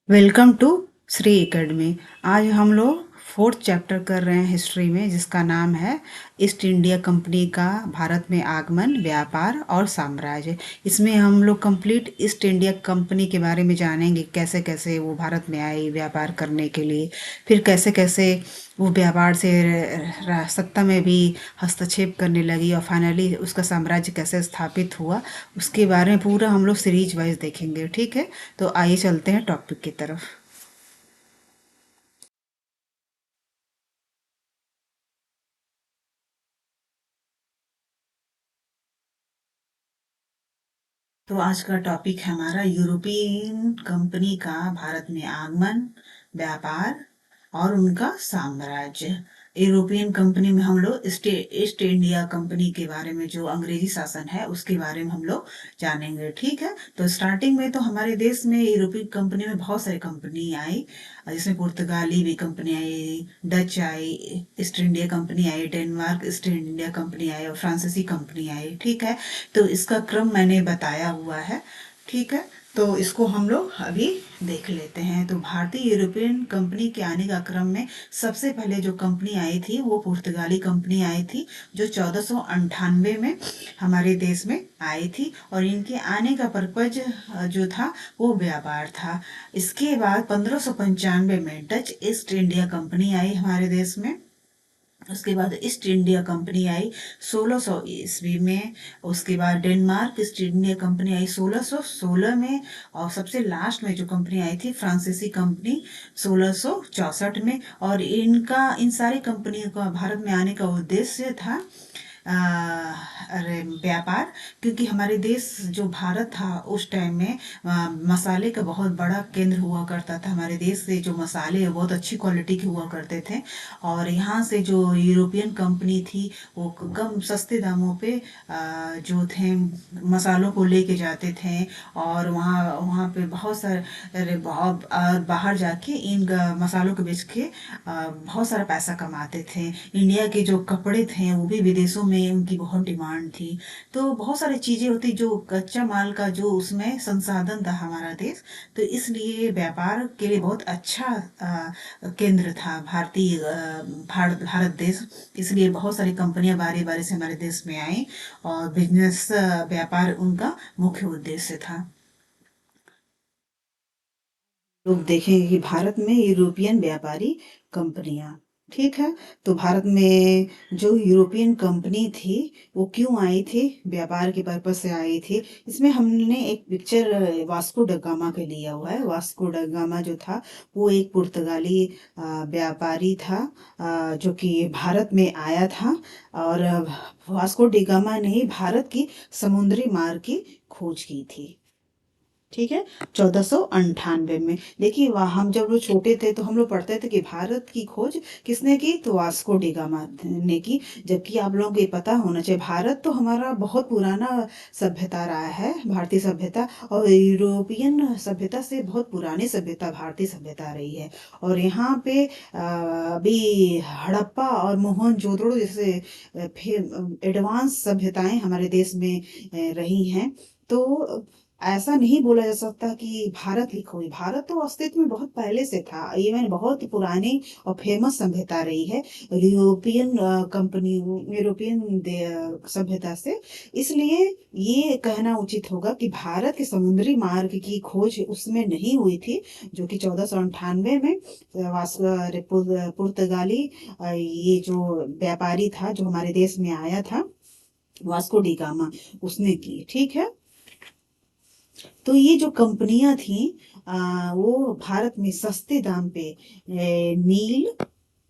Welcome to Shri academy. आज हम लोग फोर्थ चैप्टर कर रहे हैं हिस्ट्री में, जिसका नाम है ईस्ट इंडिया कंपनी का भारत में आगमन, व्यापार और साम्राज्य। इसमें हम लोग कंप्लीट ईस्ट इंडिया कंपनी के बारे में जानेंगे, कैसे कैसे वो भारत में आई व्यापार करने के लिए, फिर कैसे कैसे वो व्यापार से सत्ता में भी हस्तक्षेप करने लगी और फाइनली उसका साम्राज्य कैसे स्थापित हुआ, उसके बारे में पूरा हम लोग सीरीज वाइज देखेंगे। ठीक है, तो आइए चलते हैं टॉपिक की तरफ। तो आज का टॉपिक है हमारा यूरोपियन कंपनी का भारत में आगमन, व्यापार और उनका साम्राज्य। यूरोपियन कंपनी में हम लोग ईस्ट इंडिया कंपनी के बारे में, जो अंग्रेजी शासन है उसके बारे में हम लोग जानेंगे। ठीक है, तो स्टार्टिंग में तो हमारे देश में यूरोपियन कंपनी में बहुत सारी कंपनी आई, जिसमें पुर्तगाली भी कंपनी आई, डच आई, ईस्ट इंडिया कंपनी आई, डेनमार्क ईस्ट इंडिया कंपनी आई और फ्रांसीसी कंपनी आई। ठीक है, तो इसका क्रम मैंने बताया हुआ है। ठीक है, तो इसको हम लोग अभी देख लेते हैं। तो भारतीय यूरोपियन कंपनी के आने का क्रम में सबसे पहले जो कंपनी आई थी वो पुर्तगाली कंपनी आई थी, जो 1498 में हमारे देश में आई थी। और इनके आने का पर्पज जो था वो व्यापार था। इसके बाद 1595 में डच ईस्ट इंडिया कंपनी आई हमारे देश में। उसके बाद ईस्ट इंडिया कंपनी आई 1600 ईस्वी में। उसके बाद डेनमार्क ईस्ट इंडिया कंपनी आई 1616 में। और सबसे लास्ट में जो कंपनी आई थी फ्रांसीसी कंपनी 1664 में। और इनका इन सारी कंपनियों का भारत में आने का उद्देश्य था अरे व्यापार, क्योंकि हमारे देश जो भारत था उस टाइम में मसाले का बहुत बड़ा केंद्र हुआ करता था। हमारे देश से जो मसाले बहुत अच्छी क्वालिटी के हुआ करते थे, और यहाँ से जो यूरोपियन कंपनी थी वो कम सस्ते दामों पे जो थे मसालों को लेके जाते थे। और वहाँ वहाँ पे बहुत सारे और बाहर जाके इन मसालों को बेच के बहुत सारा पैसा कमाते थे। इंडिया के जो कपड़े थे वो भी विदेशों में उनकी बहुत डिमांड थी। तो बहुत सारी चीजें होती जो कच्चा माल का जो उसमें संसाधन था हमारा देश, तो इसलिए व्यापार के लिए बहुत अच्छा केंद्र था भारत देश। इसलिए बहुत सारी कंपनियां बारी बारी से हमारे देश में आई और बिजनेस व्यापार उनका मुख्य उद्देश्य था। लोग देखेंगे कि भारत में यूरोपियन व्यापारी कंपनियां। ठीक है, तो भारत में जो यूरोपियन कंपनी थी वो क्यों आई थी, व्यापार के पर्पज से आई थी। इसमें हमने एक पिक्चर वास्को ड गामा के लिया हुआ है। वास्को ड गामा जो था वो एक पुर्तगाली व्यापारी था, जो कि भारत में आया था। और वास्को डी गामा ने ही भारत की समुद्री मार्ग की खोज की थी। ठीक है, 1498 में। देखिए वह हम जब लोग छोटे थे तो हम लोग पढ़ते थे कि भारत की खोज किसने की, तो वास्को डी गामा ने की। जबकि आप लोगों को ये पता होना चाहिए भारत तो हमारा बहुत पुराना सभ्यता रहा है, भारतीय सभ्यता। और यूरोपियन सभ्यता से बहुत पुरानी सभ्यता भारतीय सभ्यता रही है। और यहाँ पे अभी हड़प्पा और मोहनजोदड़ो जैसे एडवांस सभ्यताएं हमारे देश में रही हैं। तो ऐसा नहीं बोला जा सकता कि भारत ही खोई। भारत तो अस्तित्व में बहुत पहले से था, इवन बहुत पुरानी और फेमस सभ्यता रही है यूरोपियन कंपनी, यूरोपियन सभ्यता से। इसलिए ये कहना उचित होगा कि भारत के समुद्री मार्ग की खोज उसमें नहीं हुई थी, जो कि 1498 में पुर्तगाली ये जो व्यापारी था जो हमारे देश में आया था, वास्को डी गामा, उसने की। ठीक है, तो ये जो कंपनियां थी वो भारत में सस्ते दाम पे नील,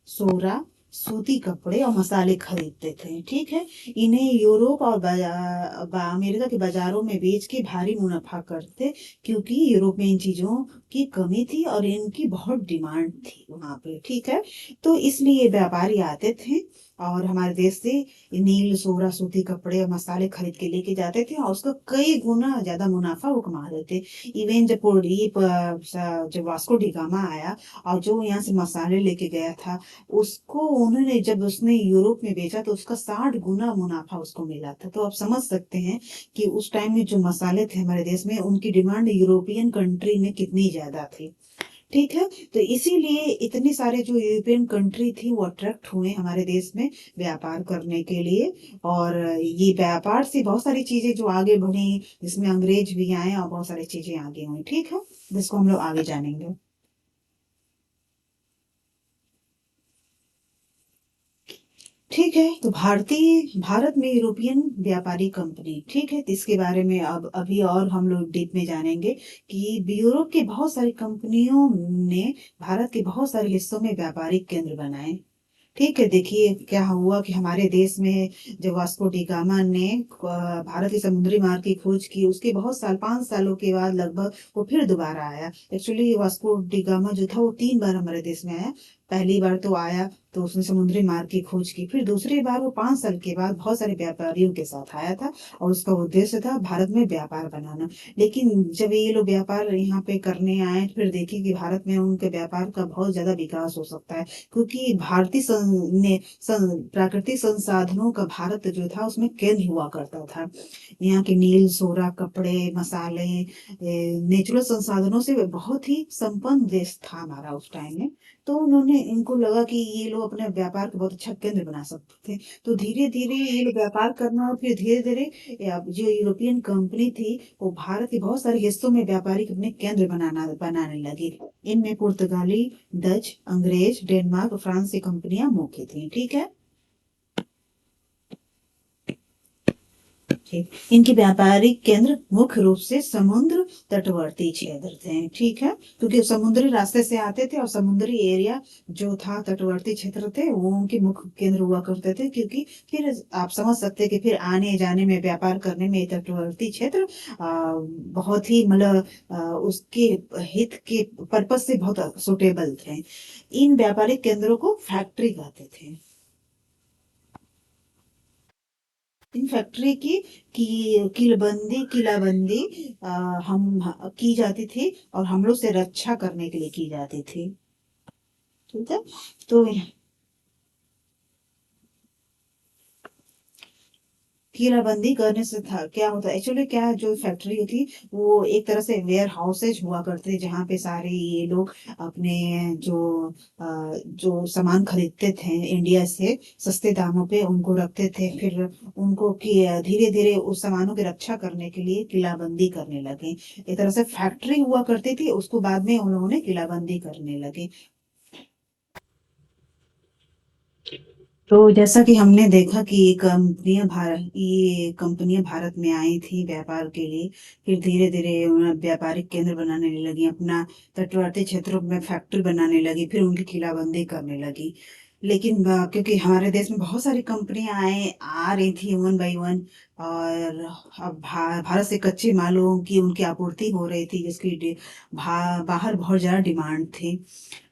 सोरा, सूती कपड़े और मसाले खरीदते थे। ठीक है, इन्हें यूरोप और अमेरिका के बाजारों में बेच के भारी मुनाफा करते, क्योंकि यूरोप में इन चीजों की कमी थी और इनकी बहुत डिमांड थी वहां पे। ठीक है, तो इसलिए व्यापारी आते थे और हमारे देश से नील, सोरा, सूती कपड़े और मसाले खरीद के लेके जाते थे और उसका कई गुना ज्यादा मुनाफा वो कमा लेते। इवन जब वास्को डी गामा आया और जो यहाँ से मसाले लेके गया था, उसको उन्होंने जब उसने यूरोप में बेचा तो उसका 60 गुना मुनाफा उसको मिला था। तो आप समझ सकते हैं कि उस टाइम में जो मसाले थे हमारे देश में उनकी डिमांड यूरोपियन कंट्री में कितनी ज्यादा थी। ठीक है। तो इसीलिए इतने सारे जो यूरोपियन कंट्री थी वो अट्रैक्ट हुए हमारे देश में व्यापार करने के लिए। और ये व्यापार से बहुत सारी चीजें जो आगे बढ़ी, जिसमें अंग्रेज भी आए और बहुत सारी चीजें आगे हुई, ठीक है, जिसको हम लोग आगे जानेंगे। ठीक है। तो भारत में यूरोपियन व्यापारी कंपनी, ठीक है, तो इसके बारे में अब अभी और हम लोग डीप में जानेंगे कि यूरोप के बहुत सारी कंपनियों ने भारत के बहुत सारे हिस्सों में व्यापारिक केंद्र बनाए। ठीक है। देखिए क्या हुआ कि हमारे देश में जब वास्को डी गामा ने भारत के समुद्री मार्ग की खोज की, उसके बहुत साल 5 सालों के बाद लगभग वो फिर दोबारा आया। एक्चुअली वास्को डी गामा जो था वो 3 बार हमारे देश में आया। पहली बार तो आया तो उसने समुद्री मार्ग की खोज की, फिर दूसरी बार वो 5 साल के बाद बहुत सारे व्यापारियों के साथ आया था और उसका उद्देश्य था भारत में व्यापार बनाना। लेकिन जब ये लोग व्यापार यहाँ पे करने आए, फिर देखे कि भारत में उनके व्यापार का बहुत ज्यादा विकास हो सकता है, क्योंकि प्राकृतिक संसाधनों का भारत जो था उसमें केंद्र हुआ करता था। यहाँ के नील, सोरा, कपड़े, मसाले, नेचुरल संसाधनों से बहुत ही संपन्न देश था हमारा उस टाइम में। तो उन्होंने, इनको लगा कि ये लोग अपने व्यापार का बहुत अच्छा केंद्र बना सकते थे। तो धीरे धीरे ये लोग व्यापार करना, और फिर धीरे धीरे जो यूरोपियन कंपनी थी वो भारत के बहुत सारे हिस्सों में व्यापारिक अपने केंद्र बनाने लगी। इनमें पुर्तगाली, डच, अंग्रेज, डेनमार्क और फ्रांस की कंपनियां मुख्य थी। ठीक है। ठीक। इनके व्यापारिक केंद्र मुख्य रूप से समुद्र तटवर्ती क्षेत्र थे। ठीक है। क्योंकि समुद्री रास्ते से आते थे और समुद्री एरिया जो था, तटवर्ती क्षेत्र थे, वो उनके मुख्य केंद्र हुआ करते थे। क्योंकि फिर आप समझ सकते हैं कि फिर आने जाने में, व्यापार करने में ये तटवर्ती क्षेत्र बहुत ही मतलब उसके हित के पर्पज से बहुत सुटेबल थे। इन व्यापारिक केंद्रों को फैक्ट्री कहते थे। इन फैक्ट्री की किलाबंदी अ, हम की जाती थी और हम लोग से रक्षा करने के लिए की जाती थी। ठीक है। तो किलाबंदी करने से था क्या होता, एक्चुअली क्या है, जो फैक्ट्री थी वो एक तरह से वेयर हाउसेज हुआ करते थे, जहाँ पे सारे ये लोग अपने जो जो सामान खरीदते थे इंडिया से सस्ते दामों पे, उनको रखते थे। फिर उनको कि धीरे धीरे उस सामानों की रक्षा करने के लिए किलाबंदी करने लगे। एक तरह से फैक्ट्री हुआ करती थी, उसको बाद में उन लोगों ने किलाबंदी करने लगे। तो जैसा कि हमने देखा कि ये कंपनियां भारत में आई थी व्यापार के लिए, फिर धीरे धीरे व्यापारिक केंद्र बनाने लगी, अपना तटवर्ती क्षेत्रों में फैक्ट्री बनाने लगी, फिर उनकी किलाबंदी करने लगी। लेकिन क्योंकि हमारे देश में बहुत सारी कंपनियां आ रही थी वन बाय वन, और अब भारत से कच्चे मालों की उनकी आपूर्ति हो रही थी, जिसकी बाहर बहुत ज्यादा डिमांड थी।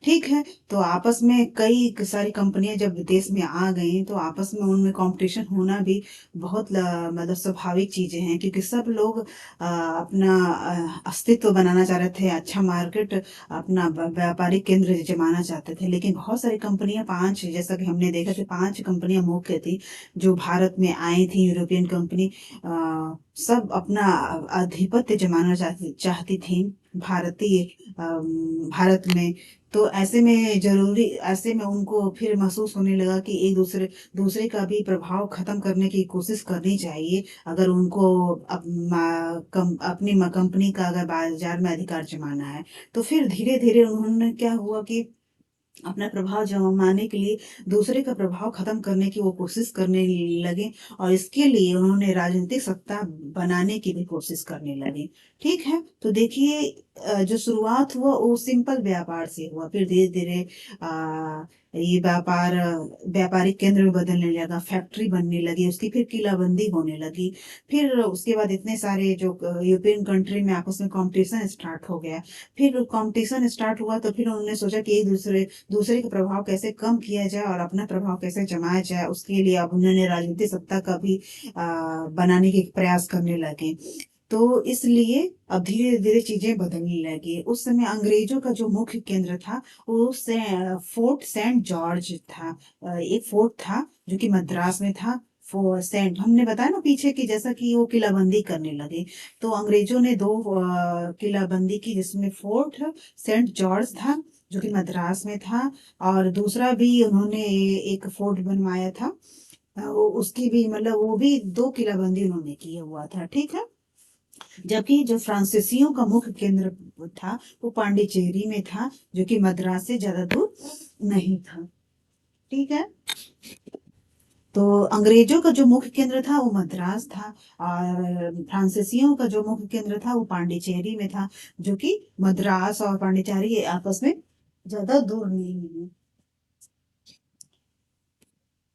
ठीक है। तो आपस में कई सारी कंपनियां जब देश में आ गई, तो आपस में उनमें कंपटीशन होना भी बहुत मतलब स्वाभाविक चीजें हैं, क्योंकि सब लोग अपना अस्तित्व बनाना चाह रहे थे, अच्छा मार्केट, अपना व्यापारिक केंद्र जमाना चाहते थे। लेकिन बहुत सारी कंपनियां, पांच, जैसा कि हमने देखा कि 5 कंपनियां मुख्य थी जो भारत में आई थी, यूरोपियन कंपनी, सब अपना आधिपत्य जमाना चाहती थी भारतीय भारत में। तो ऐसे में उनको फिर महसूस होने लगा कि एक दूसरे दूसरे का भी प्रभाव खत्म करने की कोशिश करनी चाहिए, अगर उनको अपनी कंपनी का अगर बाजार में अधिकार जमाना है। तो फिर धीरे धीरे उन्होंने, क्या हुआ कि अपना प्रभाव जमाने के लिए दूसरे का प्रभाव खत्म करने की वो कोशिश करने लगे, और इसके लिए उन्होंने राजनीतिक सत्ता बनाने की भी कोशिश करने लगे। ठीक है। तो देखिए जो शुरुआत हुआ वो सिंपल व्यापार से हुआ, फिर धीरे धीरे ये व्यापारिक केंद्र में बदलने लगा, फैक्ट्री बनने लगी उसकी, फिर किलाबंदी होने लगी। फिर उसके बाद इतने सारे जो यूरोपियन कंट्री में आपस में कंपटीशन स्टार्ट हो गया। फिर कंपटीशन स्टार्ट हुआ तो फिर उन्होंने सोचा कि एक दूसरे दूसरे का प्रभाव कैसे कम किया जाए और अपना प्रभाव कैसे जमाया जाए, उसके लिए अब उन्होंने राजनीतिक सत्ता का भी बनाने के प्रयास करने लगे। तो इसलिए अब धीरे धीरे चीजें बदलने लगी। उस समय अंग्रेजों का जो मुख्य केंद्र था वो फोर्ट सेंट जॉर्ज था। एक फोर्ट था जो कि मद्रास में था। सेंट, हमने बताया ना पीछे कि जैसा कि वो किलाबंदी करने लगे, तो अंग्रेजों ने दो किलाबंदी की, जिसमें फोर्ट सेंट जॉर्ज था जो कि मद्रास में था, और दूसरा भी उन्होंने एक फोर्ट बनवाया था। उसकी भी मतलब वो भी दो किलाबंदी उन्होंने किया हुआ था, ठीक है। जबकि जो फ्रांसीसियों का मुख्य केंद्र था वो पांडिचेरी में था, जो कि मद्रास से ज्यादा दूर नहीं था, ठीक है। तो अंग्रेजों का जो मुख्य केंद्र था वो मद्रास था, और फ्रांसीसियों का जो मुख्य केंद्र था वो पांडिचेरी में था, जो कि मद्रास और पांडिचेरी आपस में ज्यादा दूर नहीं है।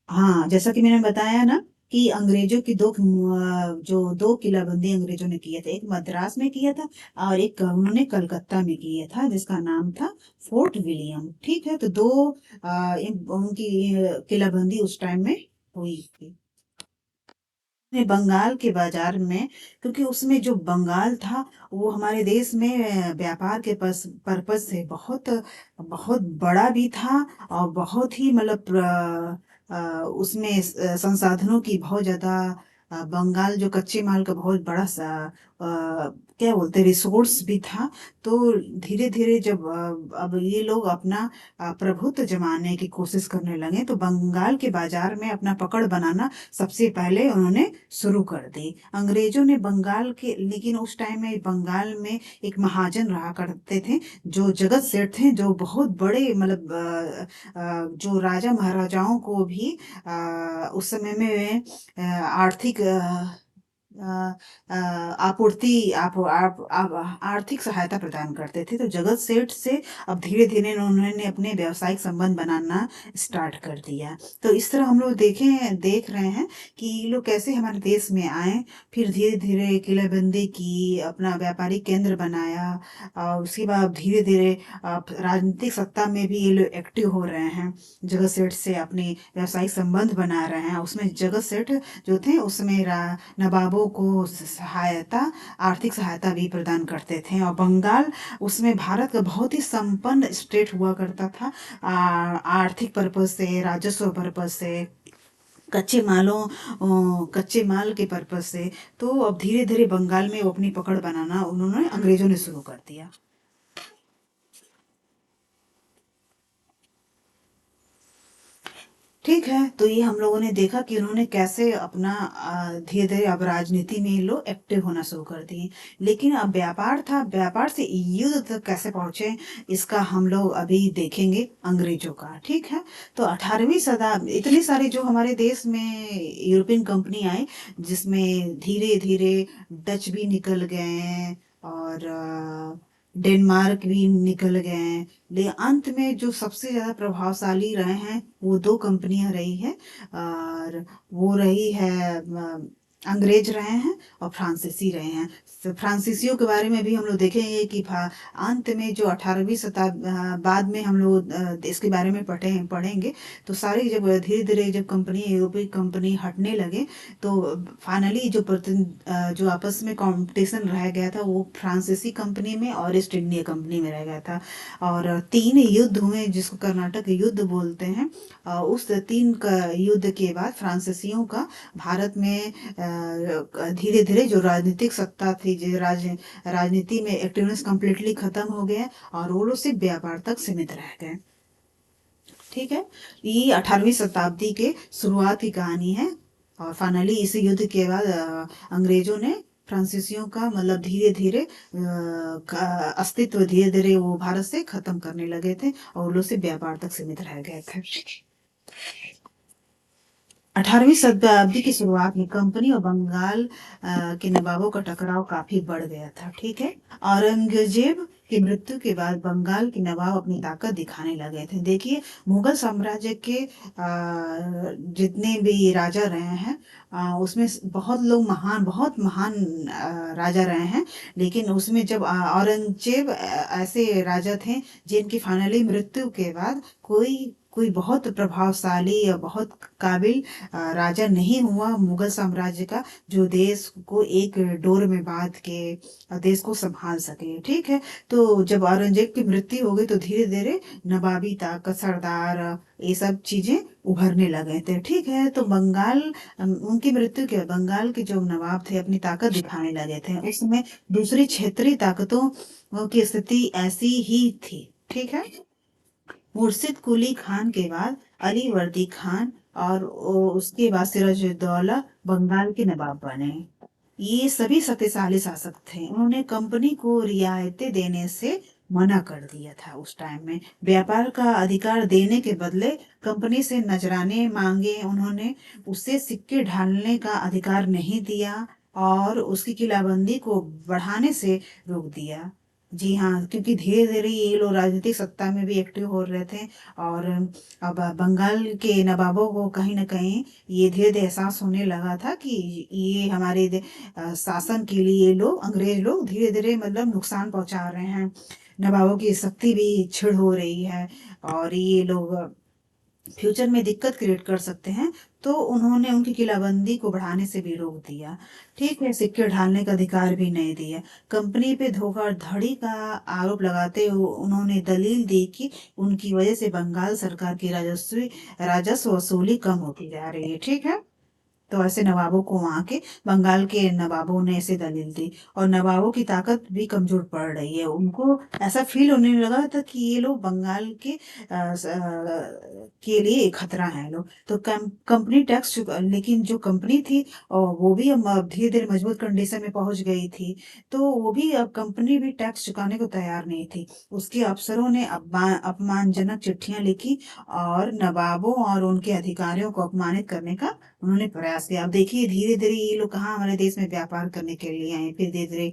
हाँ, जैसा कि मैंने बताया ना कि अंग्रेजों की जो दो किलाबंदी अंग्रेजों ने किए थे, एक मद्रास में किया था और एक उन्होंने कलकत्ता में किया था, जिसका नाम था फोर्ट विलियम, ठीक है। तो दो उनकी किलाबंदी उस टाइम में हुई थी। बंगाल के बाजार में, क्योंकि उसमें जो बंगाल था वो हमारे देश में व्यापार के पर्पज से बहुत बहुत बड़ा भी था, और बहुत ही मतलब उसमें संसाधनों की बहुत ज्यादा, बंगाल जो कच्चे माल का बहुत बड़ा सा क्या बोलते रिसोर्स भी था। तो धीरे धीरे जब अब ये लोग अपना प्रभुत्व जमाने की कोशिश करने लगे, तो बंगाल के बाजार में अपना पकड़ बनाना सबसे पहले उन्होंने शुरू कर दी। अंग्रेजों ने बंगाल के, लेकिन उस टाइम में बंगाल में एक महाजन रहा करते थे जो जगत सेठ थे, जो बहुत बड़े मतलब जो राजा महाराजाओं को भी उस समय में आर्थिक अ, अ, आर्थिक सहायता प्रदान करते थे। तो जगत सेठ से अब धीरे धीरे उन्होंने अपने व्यावसायिक संबंध बनाना स्टार्ट कर दिया। तो इस तरह हम लोग देख रहे हैं कि ये लोग कैसे हमारे देश में आए, फिर धीरे धीरे किलेबंदी की, अपना व्यापारिक केंद्र बनाया, और उसके बाद धीरे धीरे राजनीतिक सत्ता में भी ये लोग एक्टिव हो रहे हैं, जगत सेठ से अपने व्यावसायिक संबंध बना रहे हैं। उसमें जगत सेठ जो थे उसमें नवाबों को आर्थिक सहायता भी प्रदान करते थे, और बंगाल उसमें भारत का बहुत ही संपन्न स्टेट हुआ करता था, आर्थिक पर्पज से, राजस्व पर्पज से, कच्चे माल के पर्पज से। तो अब धीरे धीरे बंगाल में वो अपनी पकड़ बनाना उन्होंने अंग्रेजों ने शुरू कर दिया। ठीक है, तो ये हम लोगों ने देखा कि उन्होंने कैसे अपना धीरे धीरे अब राजनीति में ये लोग एक्टिव होना शुरू कर दिए। लेकिन अब व्यापार था, व्यापार से युद्ध तक कैसे पहुंचे, इसका हम लोग अभी देखेंगे अंग्रेजों का, ठीक है। तो 18वीं शताब्दी, इतने सारे जो हमारे देश में यूरोपियन कंपनी आई, जिसमें धीरे धीरे डच भी निकल गए, और डेनमार्क भी निकल गए हैं, लेकिन अंत में जो सबसे ज्यादा प्रभावशाली रहे हैं वो दो कंपनियां रही है, और वो रही है अंग्रेज रहे हैं और फ्रांसीसी रहे हैं। तो फ्रांसीसियों के बारे में भी हम लोग देखेंगे कि अंत में जो 18वीं शताब्दी बाद में हम लोग इसके बारे में पढ़ेंगे। तो सारी जब धीरे धीरे जब कंपनी, यूरोपीय कंपनी हटने लगे, तो फाइनली जो आपस में कंपटीशन रह गया था वो फ्रांसीसी कंपनी में और ईस्ट इंडिया कंपनी में रह गया था। और 3 युद्ध हुए जिसको कर्नाटक युद्ध बोलते हैं। उस 3 का युद्ध के बाद फ्रांसीसियों का भारत में धीरे धीरे जो राजनीतिक सत्ता थी, जो राजनीति में एक्टिवनेस कम्प्लीटली खत्म हो गया, और वो लोग सिर्फ व्यापार तक सीमित रह गए, ठीक है। ये 18वीं शताब्दी के शुरुआत की कहानी है, और फाइनली इस युद्ध के बाद अंग्रेजों ने फ्रांसीसियों का मतलब धीरे धीरे अस्तित्व धीरे धीरे वो भारत से खत्म करने लगे थे, और वो लोग से व्यापार तक सीमित रह गए थे। 18वीं शताब्दी की शुरुआत में कंपनी और बंगाल के नवाबों का टकराव काफी बढ़ गया था, ठीक है। औरंगजेब की मृत्यु के बाद बंगाल के नवाब अपनी ताकत दिखाने लगे थे। देखिए, मुगल साम्राज्य के जितने भी राजा रहे हैं, उसमें बहुत महान राजा रहे हैं, लेकिन उसमें जब औरंगजेब ऐसे राजा थे जिनकी फाइनली मृत्यु के बाद कोई कोई बहुत प्रभावशाली या बहुत काबिल राजा नहीं हुआ मुगल साम्राज्य का, जो देश को एक डोर में बांध के देश को संभाल सके। ठीक है। तो जब औरंगजेब की मृत्यु हो गई तो धीरे धीरे नवाबी ताकत, सरदार, ये सब चीजें उभरने लगे थे। ठीक है। तो बंगाल, उनकी मृत्यु के बाद बंगाल के जो नवाब थे अपनी ताकत दिखाने लगे थे। उसमें दूसरी क्षेत्रीय ताकतों की स्थिति ऐसी ही थी। ठीक है। मुर्शिद कुली खान के बाद अली वर्दी खान और उसके बाद सिराजुद्दौला बंगाल के नवाब बने। ये सभी शक्तिशाली शासक थे। उन्होंने कंपनी को रियायतें देने से मना कर दिया था उस टाइम में। व्यापार का अधिकार देने के बदले कंपनी से नजराने मांगे उन्होंने। उससे सिक्के ढालने का अधिकार नहीं दिया और उसकी किलाबंदी को बढ़ाने से रोक दिया। जी हाँ, क्योंकि धीरे धीरे ये लोग राजनीतिक सत्ता में भी एक्टिव हो रहे थे। और अब बंगाल के नवाबों को कहीं ना कहीं ये धीरे धीरे एहसास होने लगा था कि ये हमारे शासन के लिए ये लोग, अंग्रेज लोग धीरे धीरे मतलब नुकसान पहुंचा रहे हैं। नवाबों की शक्ति भी क्षीण हो रही है और ये लोग फ्यूचर में दिक्कत क्रिएट कर सकते हैं। तो उन्होंने उनकी किलाबंदी को बढ़ाने से भी रोक दिया। ठीक है। सिक्के ढालने का अधिकार भी नहीं दिया। कंपनी पे धोखाधड़ी का आरोप लगाते हुए उन्होंने दलील दी कि उनकी वजह से बंगाल सरकार की राजस्व वसूली कम होती जा रही है। ठीक है। तो ऐसे नवाबों को, वहां के बंगाल के नवाबों ने ऐसे दलील दी और नवाबों की ताकत भी कमजोर पड़ रही है। उनको ऐसा फील होने लगा था कि ये लोग बंगाल के लिए एक खतरा है लोग। तो कंपनी टैक्स चुका, लेकिन जो कंपनी थी और वो भी अब धीरे धीरे मजबूत कंडीशन में पहुंच गई थी। तो वो भी, अब कंपनी भी टैक्स चुकाने को तैयार नहीं थी। उसके अफसरों ने अपमानजनक चिट्ठियां लिखी और नवाबों और उनके अधिकारियों को अपमानित करने का उन्होंने प्रयास किया। अब देखिए धीरे धीरे ये लोग कहाँ हमारे देश में व्यापार करने के लिए आए, फिर धीरे धीरे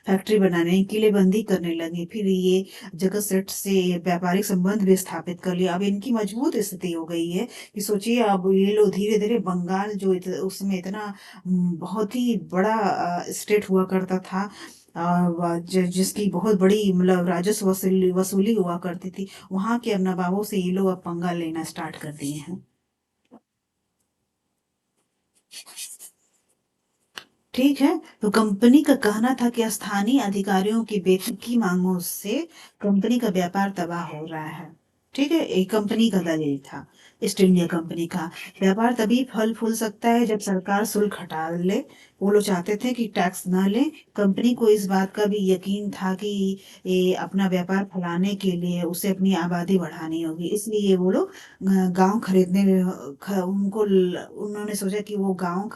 फैक्ट्री बनाने, किलेबंदी करने लगे, फिर ये जगत सेठ से व्यापारिक संबंध भी स्थापित कर लिया। अब इनकी मजबूत स्थिति हो गई है कि सोचिए अब ये लोग धीरे धीरे बंगाल जो उसमें इतना बहुत ही बड़ा स्टेट हुआ करता था, जिसकी बहुत बड़ी मतलब राजस्व वसूली वसूली हुआ करती थी, वहां के अब नवाबों से ये लोग अब पंगा लेना स्टार्ट कर दिए हैं। ठीक है। तो कंपनी का कहना था कि स्थानीय अधिकारियों की बेतुकी मांगों से कंपनी का व्यापार तबाह हो रहा है। ठीक है। एक कंपनी का दलील था, ईस्ट इंडिया कंपनी का। व्यापार तभी फल फूल सकता है जब सरकार शुल्क हटा ले। वो लोग चाहते थे कि टैक्स न ले। कंपनी को इस बात का भी यकीन था कि ये अपना व्यापार फैलाने के लिए उसे अपनी आबादी बढ़ानी होगी, इसलिए वो लोग गांव खरीदने उन्होंने सोचा कि वो गांव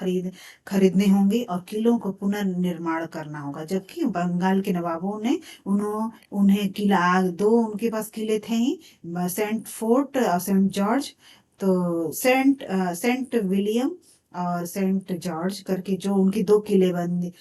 खरीदने होंगे और किलों को पुनर्निर्माण करना होगा। जबकि बंगाल के नवाबों ने उन्हें किला, दो उनके पास किले थे ही, सेंट फोर्ट और सेंट जॉर्ज। तो सेंट विलियम और सेंट जॉर्ज करके जो उनकी दो किलेबंदी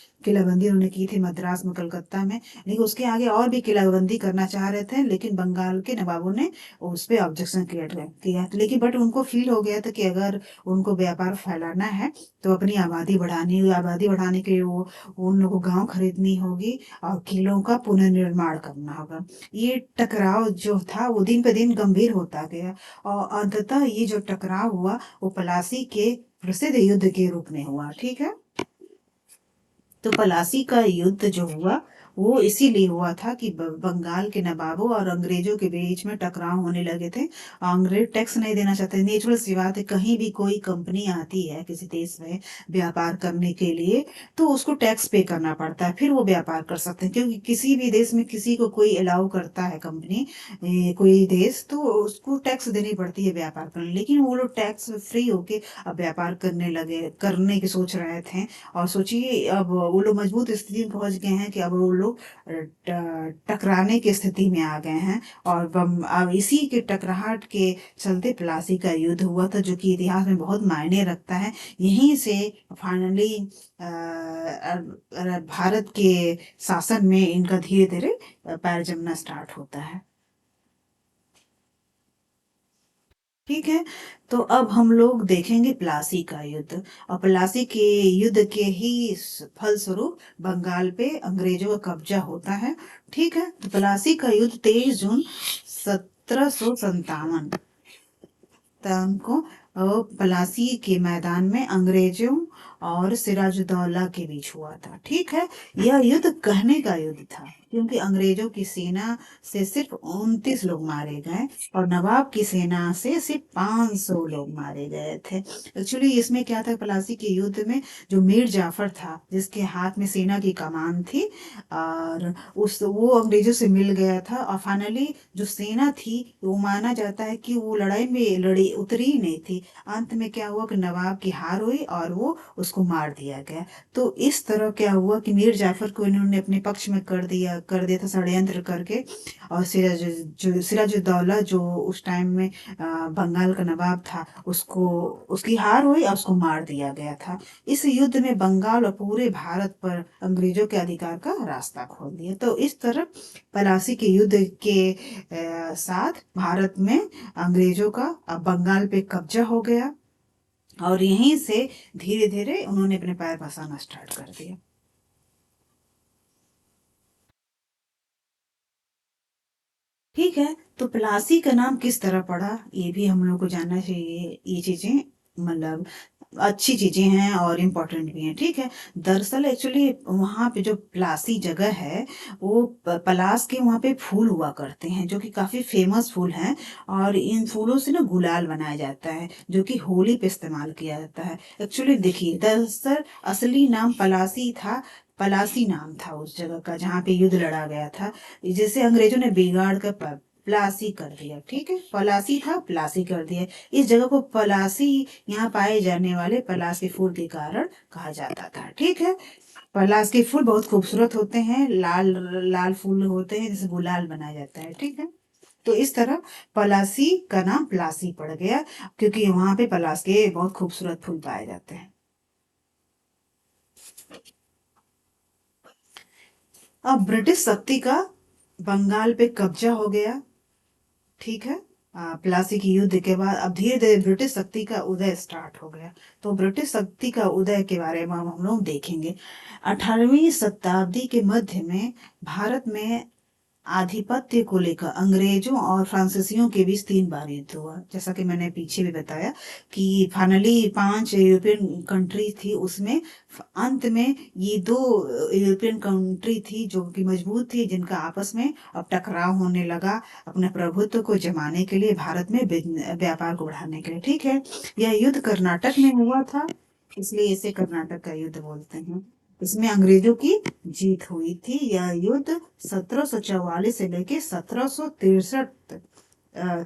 उन्होंने की थी मद्रास में, कलकत्ता में। लेकिन उसके आगे और भी किलेबंदी करना चाह रहे थे, लेकिन बंगाल के नवाबों ने उस पर ऑब्जेक्शन किया। लेकिन बट उनको फील हो गया था कि अगर उनको व्यापार फैलाना है तो अपनी आबादी बढ़ाने के लिए वो उन लोगों को गांव खरीदनी होगी और किलों का पुनर्निर्माण करना होगा। ये टकराव जो था वो दिन पे दिन गंभीर होता गया और अंततः ये जो टकराव हुआ वो प्लासी के प्रसिद्ध युद्ध के रूप में हुआ। ठीक है। तो प्लासी का युद्ध जो हुआ वो इसीलिए हुआ था कि बंगाल के नवाबों और अंग्रेजों के बीच में टकराव होने लगे थे। अंग्रेज टैक्स नहीं देना चाहते। नेचुरल सी बात है, कहीं भी कोई कंपनी आती है किसी देश में व्यापार करने के लिए तो उसको टैक्स पे करना पड़ता है, फिर वो व्यापार कर सकते हैं। क्योंकि किसी भी देश में किसी को कोई अलाउ करता है कंपनी, कोई देश, तो उसको टैक्स देनी पड़ती है व्यापार करने। लेकिन वो लोग टैक्स फ्री होके अब व्यापार करने की सोच रहे थे। और सोचिए अब वो लोग मजबूत स्थिति में पहुंच गए हैं कि अब वो लोग टकराने की स्थिति में आ गए हैं। और अब इसी के टकराहट के चलते प्लासी का युद्ध हुआ था, जो कि इतिहास में बहुत मायने रखता है। यहीं से फाइनली भारत के शासन में इनका धीरे धीरे पैर जमना स्टार्ट होता है। ठीक है। तो अब हम लोग देखेंगे प्लासी का युद्ध। और प्लासी के युद्ध के ही फलस्वरूप बंगाल पे अंग्रेजों का कब्जा होता है। ठीक है। तो प्लासी का युद्ध 23 जून 1757 पाकिस्तान को पलासी के मैदान में अंग्रेजों और सिराजुद्दौला के बीच हुआ था। ठीक है, यह युद्ध कहने का युद्ध था क्योंकि अंग्रेजों की सेना से सिर्फ 29 लोग मारे गए और नवाब की सेना से सिर्फ 500 लोग मारे गए थे। एक्चुअली इसमें क्या था, पलासी के युद्ध में जो मीर जाफर था जिसके हाथ में सेना की कमान थी, और उस वो अंग्रेजों से मिल गया था, और फाइनली जो सेना थी वो माना जाता है कि वो लड़ाई में लड़ी उतरी ही नहीं थी। अंत में क्या हुआ कि नवाब की हार हुई और वो उसको मार दिया गया। तो इस तरह क्या हुआ कि मीर जाफर को इन्होंने अपने पक्ष में कर दिया था षड्यंत्र करके, और सिराजुद्दौला जो उस टाइम में बंगाल का नवाब था, उसको उसकी हार हुई और उसको मार दिया गया था। इस युद्ध में बंगाल और पूरे भारत पर अंग्रेजों के अधिकार का रास्ता खोल दिया। तो इस तरह पलासी के युद्ध के साथ भारत में अंग्रेजों का बंगाल पे कब्जा हो गया, और यहीं से धीरे धीरे उन्होंने अपने पैर पसारना स्टार्ट कर दिया। ठीक है, तो प्लासी का नाम किस तरह पड़ा, ये भी हम लोग को जानना चाहिए। ये चीजें मतलब अच्छी चीजें हैं और इम्पोर्टेंट भी हैं। ठीक है, दरअसल एक्चुअली वहाँ पे जो प्लासी जगह है, वो पलास के वहाँ पे फूल हुआ करते हैं जो कि काफी फेमस फूल हैं, और इन फूलों से ना गुलाल बनाया जाता है जो कि होली पे इस्तेमाल किया जाता है। एक्चुअली देखिए, दरअसल असली नाम पलासी था। पलासी नाम था उस जगह का जहाँ पे युद्ध लड़ा गया था, जिसे अंग्रेजों ने बिगाड़ कर प्लासी कर दिया। ठीक है, पलासी था, प्लासी कर दिया। इस जगह को पलासी, यहाँ पाए जाने वाले पलास के फूल के कारण कहा जाता था। ठीक है, पलास के फूल बहुत खूबसूरत होते हैं, लाल लाल फूल होते हैं जिसे गुलाल बनाया जाता है। ठीक है, तो इस तरह पलासी का नाम प्लासी पड़ गया क्योंकि वहां पे पलास के बहुत खूबसूरत फूल पाए जाते हैं। अब ब्रिटिश शक्ति का बंगाल पे कब्जा हो गया। ठीक है, प्लासी की युद्ध के बाद अब धीरे धीरे ब्रिटिश शक्ति का उदय स्टार्ट हो गया। तो ब्रिटिश शक्ति का उदय के बारे में हम लोग देखेंगे। 18वीं शताब्दी के मध्य में भारत में आधिपत्य को लेकर अंग्रेजों और फ्रांसीसियों के बीच 3 बार युद्ध हुआ। जैसा कि मैंने पीछे भी बताया कि फाइनली 5 यूरोपियन कंट्री थी, उसमें अंत में ये 2 यूरोपियन कंट्री थी जो कि मजबूत थी, जिनका आपस में अब टकराव होने लगा अपने प्रभुत्व को जमाने के लिए, भारत में व्यापार को बढ़ाने के लिए। ठीक है, यह युद्ध कर्नाटक में हुआ था, इसलिए इसे कर्नाटक का युद्ध बोलते हैं। इसमें अंग्रेजों की जीत हुई थी। यह युद्ध 1744 से लेके 1763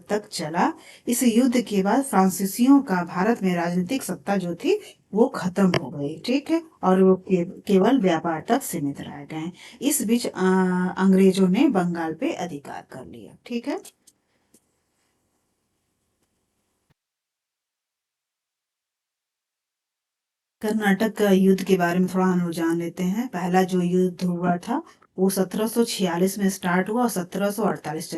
तक चला। इस युद्ध के बाद फ्रांसीसियों का भारत में राजनीतिक सत्ता जो थी वो खत्म हो गई। ठीक है, और वो केवल व्यापार तक सीमित रह गए। इस बीच अंग्रेजों ने बंगाल पे अधिकार कर लिया। ठीक है, कर्नाटक का युद्ध के बारे में थोड़ा हम लोग जान लेते हैं। पहला जो युद्ध हुआ था वो 1746 में स्टार्ट हुआ और 1748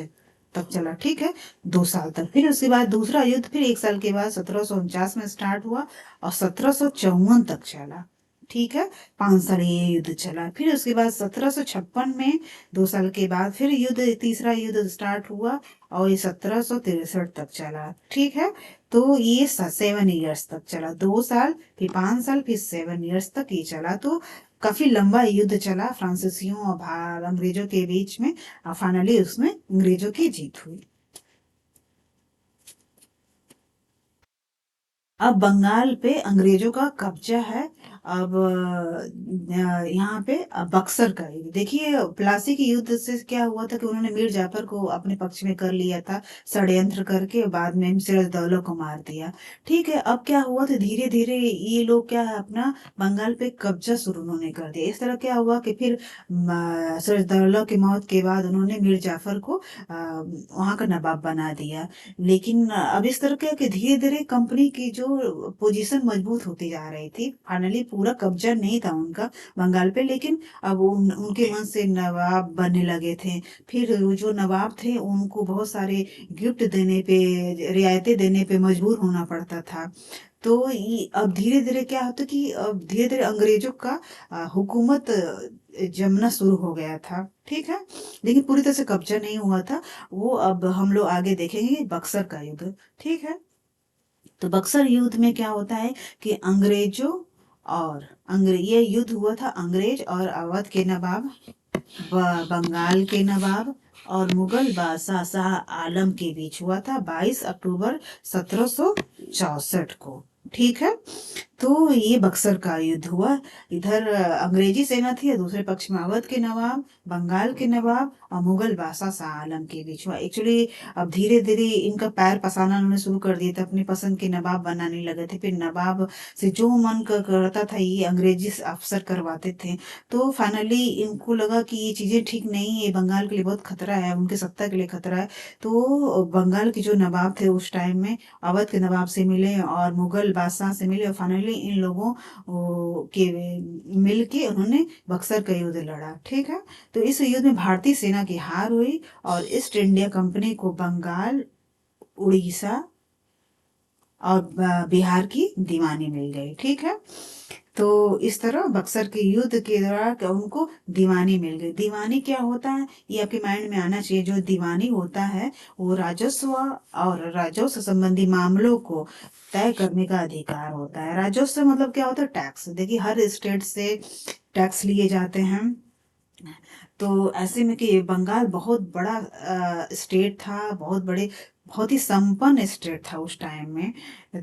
तक चला। ठीक है, 2 साल तक। फिर उसके बाद दूसरा युद्ध फिर 1 साल के बाद 1749 में स्टार्ट हुआ और 1754 तक चला। ठीक है, 5 साल ये युद्ध चला। फिर उसके बाद 1756 में 2 साल के बाद फिर युद्ध, तीसरा युद्ध स्टार्ट हुआ और ये 1763 तक चला। ठीक है, तो ये 7 ईयर्स तक चला। 2 साल, फिर 5 साल, फिर 7 ईयर्स तक ये चला। तो काफी लंबा युद्ध चला फ्रांसीसियों और अंग्रेजों के बीच में, और फाइनली उसमें अंग्रेजों की जीत हुई। अब बंगाल पे अंग्रेजों का कब्जा है। अब यहाँ पे बक्सर का युद्ध देखिए। प्लासी के युद्ध से क्या हुआ था कि उन्होंने मीर जाफर को अपने पक्ष में कर लिया था षड्यंत्र करके, बाद में सिराजदौला को मार दिया। ठीक है, अब क्या हुआ था, धीरे धीरे ये लोग क्या है अपना बंगाल पे कब्जा शुरू उन्होंने कर दिया। इस तरह क्या हुआ कि फिर सिराजदौला की मौत के बाद उन्होंने मीर जाफर को वहां का नवाब बना दिया। लेकिन अब इस तरह क्या कि धीरे धीरे कंपनी की जो पोजीशन मजबूत होती जा रही थी, फाइनली पूरा कब्जा नहीं था उनका बंगाल पे, लेकिन अब उनके मन से नवाब बनने लगे थे। फिर वो जो नवाब थे उनको बहुत सारे गिफ्ट देने पे, रियायतें देने पे मजबूर होना पड़ता था। तो ये अब धीरे धीरे क्या होता कि अब धीरे धीरे अंग्रेजों का हुकूमत जमना शुरू हो गया था। ठीक है, लेकिन पूरी तरह से कब्जा नहीं हुआ था वो। अब हम लोग आगे देखेंगे बक्सर का युद्ध। ठीक है, तो बक्सर युद्ध में क्या होता है कि अंग्रेजों और ये युद्ध हुआ था अंग्रेज और अवध के नवाब, बंगाल के नवाब और मुगल बादशाह शाह आलम के बीच हुआ था 22 अक्टूबर 1764 को। ठीक है, तो ये बक्सर का युद्ध हुआ। इधर अंग्रेजी सेना थी और दूसरे पक्ष में अवध के नवाब, बंगाल के नवाब और मुगल बादशाह शाह आलम के बीच हुआ। एक्चुअली अब धीरे धीरे इनका पैर पसारना उन्होंने शुरू कर दिया था, अपनी पसंद के नवाब बनाने लगे थे। फिर नवाब से जो मन करता था ये अंग्रेजी अफसर करवाते थे। तो फाइनली इनको लगा कि ये चीजें ठीक नहीं है, बंगाल के लिए बहुत खतरा है, उनके सत्ता के लिए खतरा है। तो बंगाल के जो नवाब थे उस टाइम में अवध के नवाब से मिले और मुगल बादशाह से मिले और फाइनली इन लोगों के मिल के उन्होंने बक्सर का युद्ध लड़ा। ठीक है, तो इस युद्ध में भारतीय सेना की हार हुई और ईस्ट इंडिया कंपनी को बंगाल, उड़ीसा और बिहार की दीवानी मिल गई। ठीक है, तो इस तरह बक्सर के युद्ध के दौरान उनको दीवानी मिल गई। दीवानी क्या होता है ये आपके माइंड में आना चाहिए। जो दीवानी होता है वो राजस्व और राजस्व संबंधी मामलों को तय करने का अधिकार होता है। राजस्व मतलब क्या होता है? टैक्स। देखिए हर स्टेट से टैक्स लिए जाते हैं। तो ऐसे में कि बंगाल बहुत बड़ा स्टेट था, बहुत ही संपन्न स्टेट था उस टाइम में।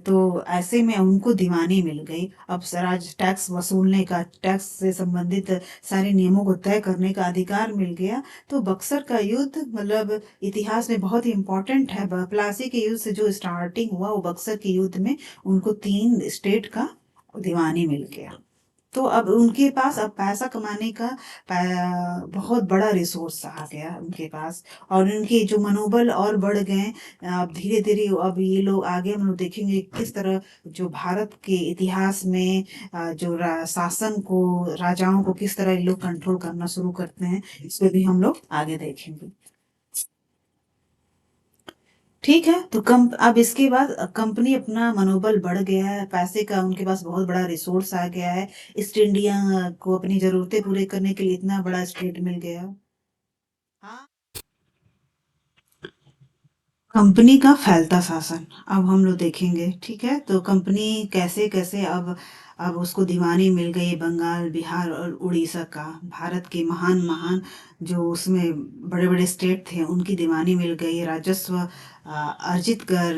तो ऐसे में उनको दीवानी मिल गई। अब स्वराज टैक्स वसूलने का, टैक्स से संबंधित सारे नियमों को तय करने का अधिकार मिल गया। तो बक्सर का युद्ध मतलब इतिहास में बहुत ही इम्पोर्टेंट है। प्लासी के युद्ध से जो स्टार्टिंग हुआ वो बक्सर के युद्ध में उनको 3 स्टेट का दीवानी मिल गया। तो अब उनके पास अब पैसा कमाने का बहुत बड़ा रिसोर्स आ गया उनके पास, और उनके जो मनोबल और बढ़ गए। अब धीरे धीरे अब ये लोग आगे हम लोग देखेंगे किस तरह जो भारत के इतिहास में जो शासन को, राजाओं को किस तरह ये लोग कंट्रोल करना शुरू करते हैं, इस पे भी हम लोग आगे देखेंगे। ठीक है, तो अब इसके बाद कंपनी अपना मनोबल बढ़ गया है, पैसे का उनके पास बहुत बड़ा रिसोर्स आ गया है। ईस्ट इंडिया को अपनी जरूरतें पूरे करने के लिए इतना बड़ा स्टेट मिल गया। हाँ, कंपनी का फैलता शासन अब हम लोग देखेंगे। ठीक है, तो कंपनी कैसे कैसे अब उसको दीवानी मिल गई बंगाल, बिहार और उड़ीसा का। भारत के महान महान जो उसमें बड़े बड़े स्टेट थे उनकी दीवानी मिल गई। राजस्व अर्जित कर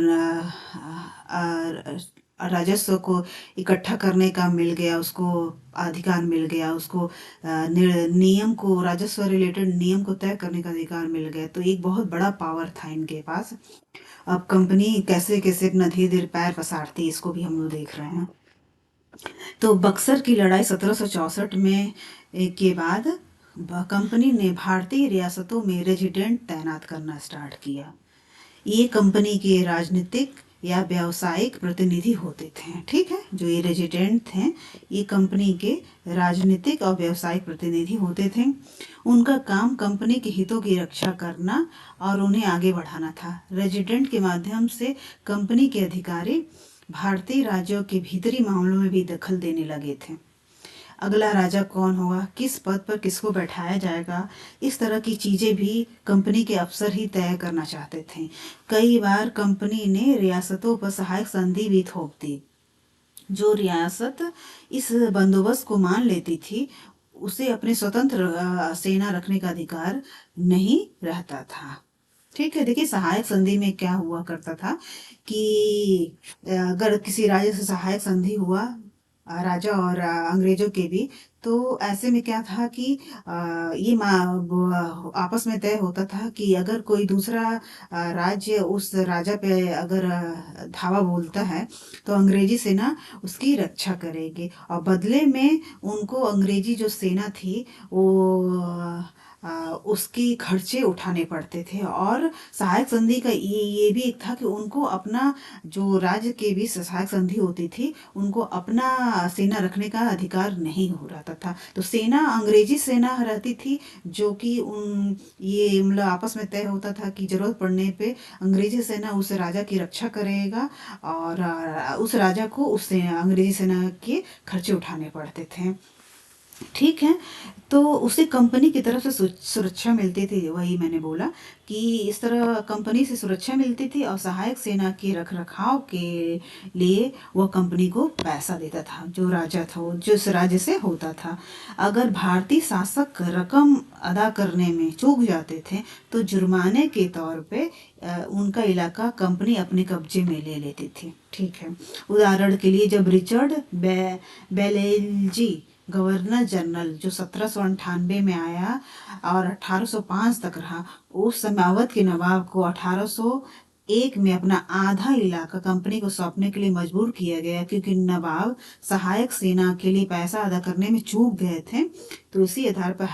राजस्व को इकट्ठा करने का मिल गया उसको, अधिकार मिल गया उसको। नियम को, राजस्व रिलेटेड नियम को तय करने का अधिकार मिल गया। तो एक बहुत बड़ा पावर था इनके पास। अब कंपनी कैसे कैसे अपना धीरे धीरे पैर पसारती है इसको भी हम लोग देख रहे हैं। तो बक्सर की लड़ाई 1764 में के बाद कंपनी ने भारतीय रियासतों में रेजिडेंट तैनात करना स्टार्ट किया। ये कंपनी के राजनीतिक या व्यावसायिक प्रतिनिधि होते थे। ठीक है, जो ये रेजिडेंट थे ये कंपनी के राजनीतिक और व्यावसायिक प्रतिनिधि होते थे। उनका काम कंपनी के हितों की रक्षा करना और उन्हें आगे बढ़ाना था। रेजिडेंट के माध्यम से कंपनी के अधिकारी भारतीय राज्यों के भीतरी मामलों में भी दखल देने लगे थे। अगला राजा कौन होगा, किस पद पर किसको बैठाया जाएगा, इस तरह की चीजें भी कंपनी के अफसर ही तय करना चाहते थे। कई बार कंपनी ने रियासतों पर सहायक संधि भी थोप दी। जो रियासत इस बंदोबस्त को मान लेती थी उसे अपने स्वतंत्र सेना रखने का अधिकार नहीं रहता था। ठीक है, देखिए सहायक संधि में क्या हुआ करता था कि अगर किसी राज्य से सहायक संधि हुआ राजा और अंग्रेजों के भी, तो ऐसे में क्या था कि ये आपस में तय होता था कि अगर कोई दूसरा राज्य उस राजा पे अगर धावा बोलता है तो अंग्रेजी सेना उसकी रक्षा करेगी, और बदले में उनको अंग्रेजी जो सेना थी वो उसकी खर्चे उठाने पड़ते थे। और सहायक संधि का ये भी एक था कि उनको अपना, जो राज्य के भी सहायक संधि होती थी, उनको अपना सेना रखने का अधिकार नहीं हो रहता था। तो सेना अंग्रेजी सेना रहती थी जो कि उन ये मतलब आपस में तय होता था कि जरूरत पड़ने पे अंग्रेजी सेना उस राजा की रक्षा करेगा और उस राजा को उससे अंग्रेजी सेना के खर्चे उठाने पड़ते थे। ठीक है। तो उसे कंपनी की तरफ से सुरक्षा मिलती थी, वही मैंने बोला कि इस तरह कंपनी से सुरक्षा मिलती थी और सहायक सेना के रखरखाव के लिए वह कंपनी को पैसा देता था, जो राजा था वो जिस राज्य से होता था। अगर भारतीय शासक रकम अदा करने में चूक जाते थे तो जुर्माने के तौर पे उनका इलाका कंपनी अपने कब्जे में ले लेती थी। ठीक है। उदाहरण के लिए जब रिचर्ड बेलेल्जी गवर्नर जनरल जो 1798 में आया और 1805 तक रहा, उस समय अवध के नवाब को 1801 में अपना आधा इलाका कंपनी को सौंपने के लिए मजबूर किया गया, क्योंकि नवाब सहायक सेना के लिए पैसा अदा करने में चूक गए थे। तो इसी आधार पर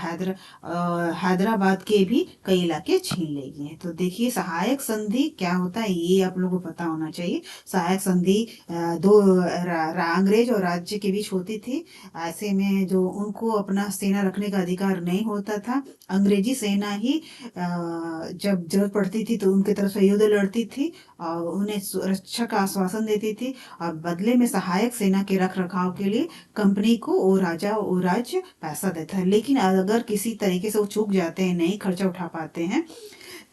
हैदराबाद के भी कई इलाके छीन लिए गए। तो देखिए सहायक संधि क्या होता है ये आप लोगों को पता होना चाहिए। सहायक संधि दो अंग्रेज और राज्य के बीच होती थी। ऐसे में जो उनको अपना सेना रखने का अधिकार नहीं होता था, अंग्रेजी सेना ही जब जरूरत पड़ती थी तो उनकी तरफ से युद्ध लड़ती थी और उन्हें सुरक्षा का आश्वासन देती थी, और बदले में सहायक सेना के रख रखाव के लिए कंपनी को वो राजा वो राज्य पैसा देता है। लेकिन अगर किसी तरीके से वो चूक जाते हैं, नहीं खर्चा उठा पाते हैं,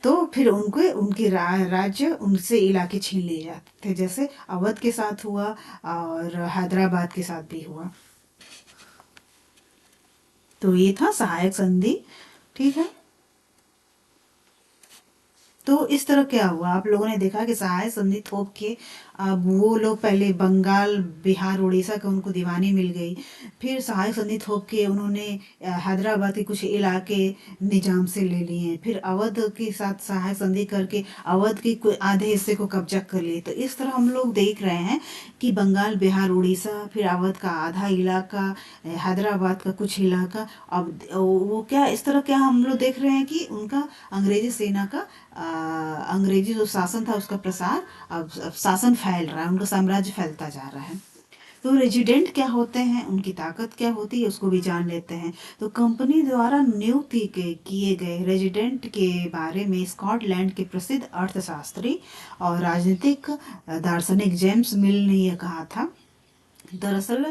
तो फिर उनके उनके राज्य उनसे इलाके छीन लिए जाते थे, जैसे अवध के साथ हुआ और हैदराबाद के साथ भी हुआ। तो ये था सहायक संधि। ठीक है। तो इस तरह क्या हुआ, आप लोगों ने देखा कि सहायक संधि थोप के अब वो लोग पहले बंगाल बिहार उड़ीसा के उनको दीवानी मिल गई, फिर सहायक संधि थोप के उन्होंने हैदराबाद के कुछ इलाके निजाम से ले लिए, फिर अवध के साथ सहायक संधि करके अवध के आधे हिस्से को कब्जा कर लिए। तो इस तरह हम लोग देख रहे हैं कि बंगाल बिहार उड़ीसा, फिर अवध का आधा इलाका, हैदराबाद का कुछ इलाका। अब वो क्या इस तरह क्या हम लोग देख रहे हैं कि उनका अंग्रेजी सेना का अंग्रेजी जो शासन था उसका प्रसार, अब शासन फैल रहा है, उनका साम्राज्य फैलता जा रहा है। तो रेजिडेंट क्या होते हैं, उनकी ताकत क्या होती है, उसको भी जान लेते हैं। तो कंपनी द्वारा नियुक्त किए गए रेजिडेंट के बारे में स्कॉटलैंड के प्रसिद्ध अर्थशास्त्री और राजनीतिक दार्शनिक जेम्स मिल ने यह कहा था। दरअसल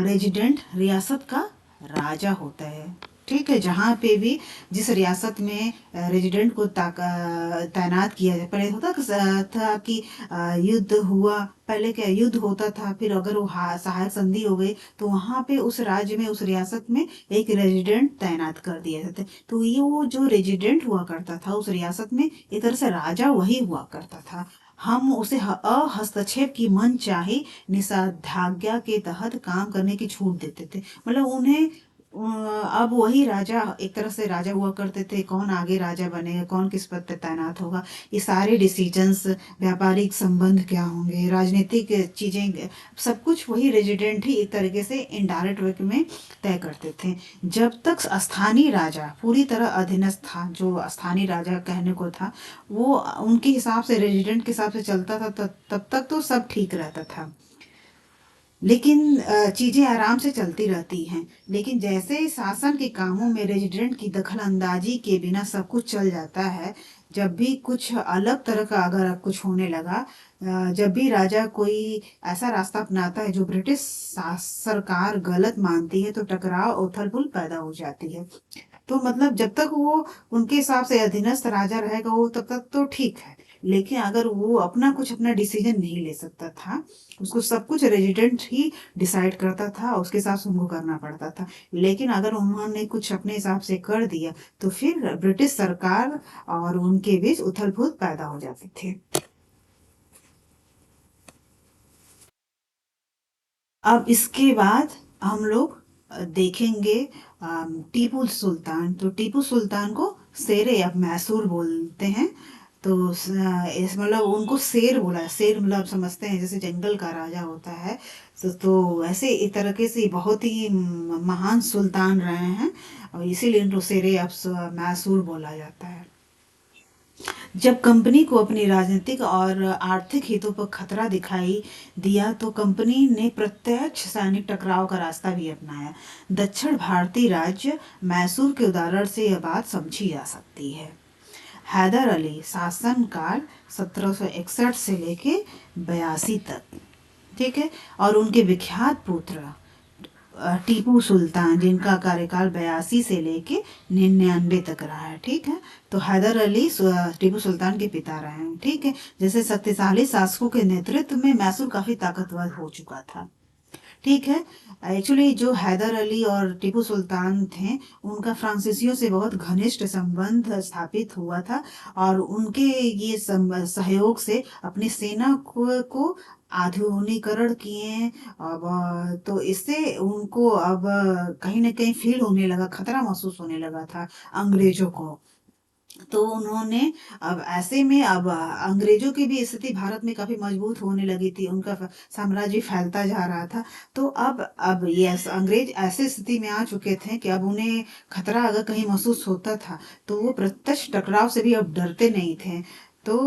रेजिडेंट रियासत का राजा होता है। ठीक है। जहाँ पे भी जिस रियासत में रेजिडेंट को तैनात किया जाए, पहले होता था कि युद्ध हुआ, पहले क्या युद्ध होता था, फिर अगर वो सहायक संधि हो गई तो वहां पे उस राज्य में उस रियासत में एक रेजिडेंट तैनात कर दिया जाता है। तो ये वो जो रेजिडेंट हुआ करता था उस रियासत में, एक तरह से राजा वही हुआ करता था। हम उसे अहस्तक्षेप की मन चाहे निषेधाज्ञा के तहत काम करने की छूट देते थे। मतलब उन्हें अब वही राजा एक तरह से राजा हुआ करते थे। कौन आगे राजा बनेगा, कौन किस पद पे तैनात होगा, ये सारे डिसीजंस, व्यापारिक संबंध क्या होंगे, राजनीतिक चीजें, सब कुछ वही रेजिडेंट ही एक तरीके से इनडायरेक्ट वे में तय करते थे। जब तक स्थानीय राजा पूरी तरह अधीनस्थ था, जो स्थानीय राजा कहने को था वो उनके हिसाब से रेजिडेंट के हिसाब से चलता था, तब तक तो सब ठीक रहता था। लेकिन चीजें आराम से चलती रहती हैं। लेकिन जैसे ही शासन के कामों में रेजिडेंट की दखल अंदाजी के बिना सब कुछ चल जाता है, जब भी कुछ अलग तरह का अगर कुछ होने लगा, जब भी राजा कोई ऐसा रास्ता अपनाता है जो ब्रिटिश सरकार गलत मानती है, तो टकराव उथल पुथल पैदा हो जाती है। तो मतलब जब तक वो उनके हिसाब से अधीनस्थ राजा रहेगा वो तब तक तो ठीक है। लेकिन अगर वो अपना कुछ अपना डिसीजन नहीं ले सकता था, उसको सब कुछ रेजिडेंट ही डिसाइड करता था, उसके हिसाब से उनको करना पड़ता था। लेकिन अगर उन्होंने कुछ अपने हिसाब से कर दिया तो फिर ब्रिटिश सरकार और उनके बीच उथल पुथल पैदा हो जाती थी। अब इसके बाद हम लोग देखेंगे टीपू सुल्तान। तो टीपू सुल्तान को शेरे अब मैसूर बोलते हैं। तो इस मतलब उनको शेर बोला है। शेर मतलब आप समझते हैं जैसे जंगल का राजा होता है। तो ऐसे एक तरीके से बहुत ही महान सुल्तान रहे हैं और इसीलिए इनको शेरे अब मैसूर बोला जाता है। जब कंपनी को अपनी राजनीतिक और आर्थिक हितों पर खतरा दिखाई दिया तो कंपनी ने प्रत्यक्ष सैनिक टकराव का रास्ता भी अपनाया। दक्षिण भारतीय राज्य मैसूर के उदाहरण से यह बात समझी जा सकती है। हैदर अली शासनकाल 1761 से लेके 82 तक। ठीक है। और उनके विख्यात पुत्र टीपू सुल्तान, जिनका कार्यकाल 82 से लेके 99 तक रहा है। ठीक है, तो हैदर अली टीपू सुल्तान के पिता रहे हैं। ठीक है, जैसे शक्तिशाली शासकों के नेतृत्व में मैसूर काफी ताकतवर हो चुका था। ठीक है, एक्चुअली जो हैदर अली और टीपू सुल्तान थे, उनका फ्रांसीसियों से बहुत घनिष्ठ संबंध स्थापित हुआ था, और उनके ये सहयोग से अपनी सेना को आधुनिकीकरण किए। अब तो इससे उनको अब कहीं ना कहीं फील होने लगा, खतरा महसूस होने लगा था अंग्रेजों को। तो उन्होंने अब ऐसे में अब अंग्रेजों की भी स्थिति भारत में काफी मजबूत होने लगी थी, उनका साम्राज्य फैलता जा रहा था। तो अब ये अंग्रेज ऐसे स्थिति में आ चुके थे कि अब उन्हें खतरा अगर कहीं महसूस होता था तो वो प्रत्यक्ष टकराव से भी अब डरते नहीं थे। तो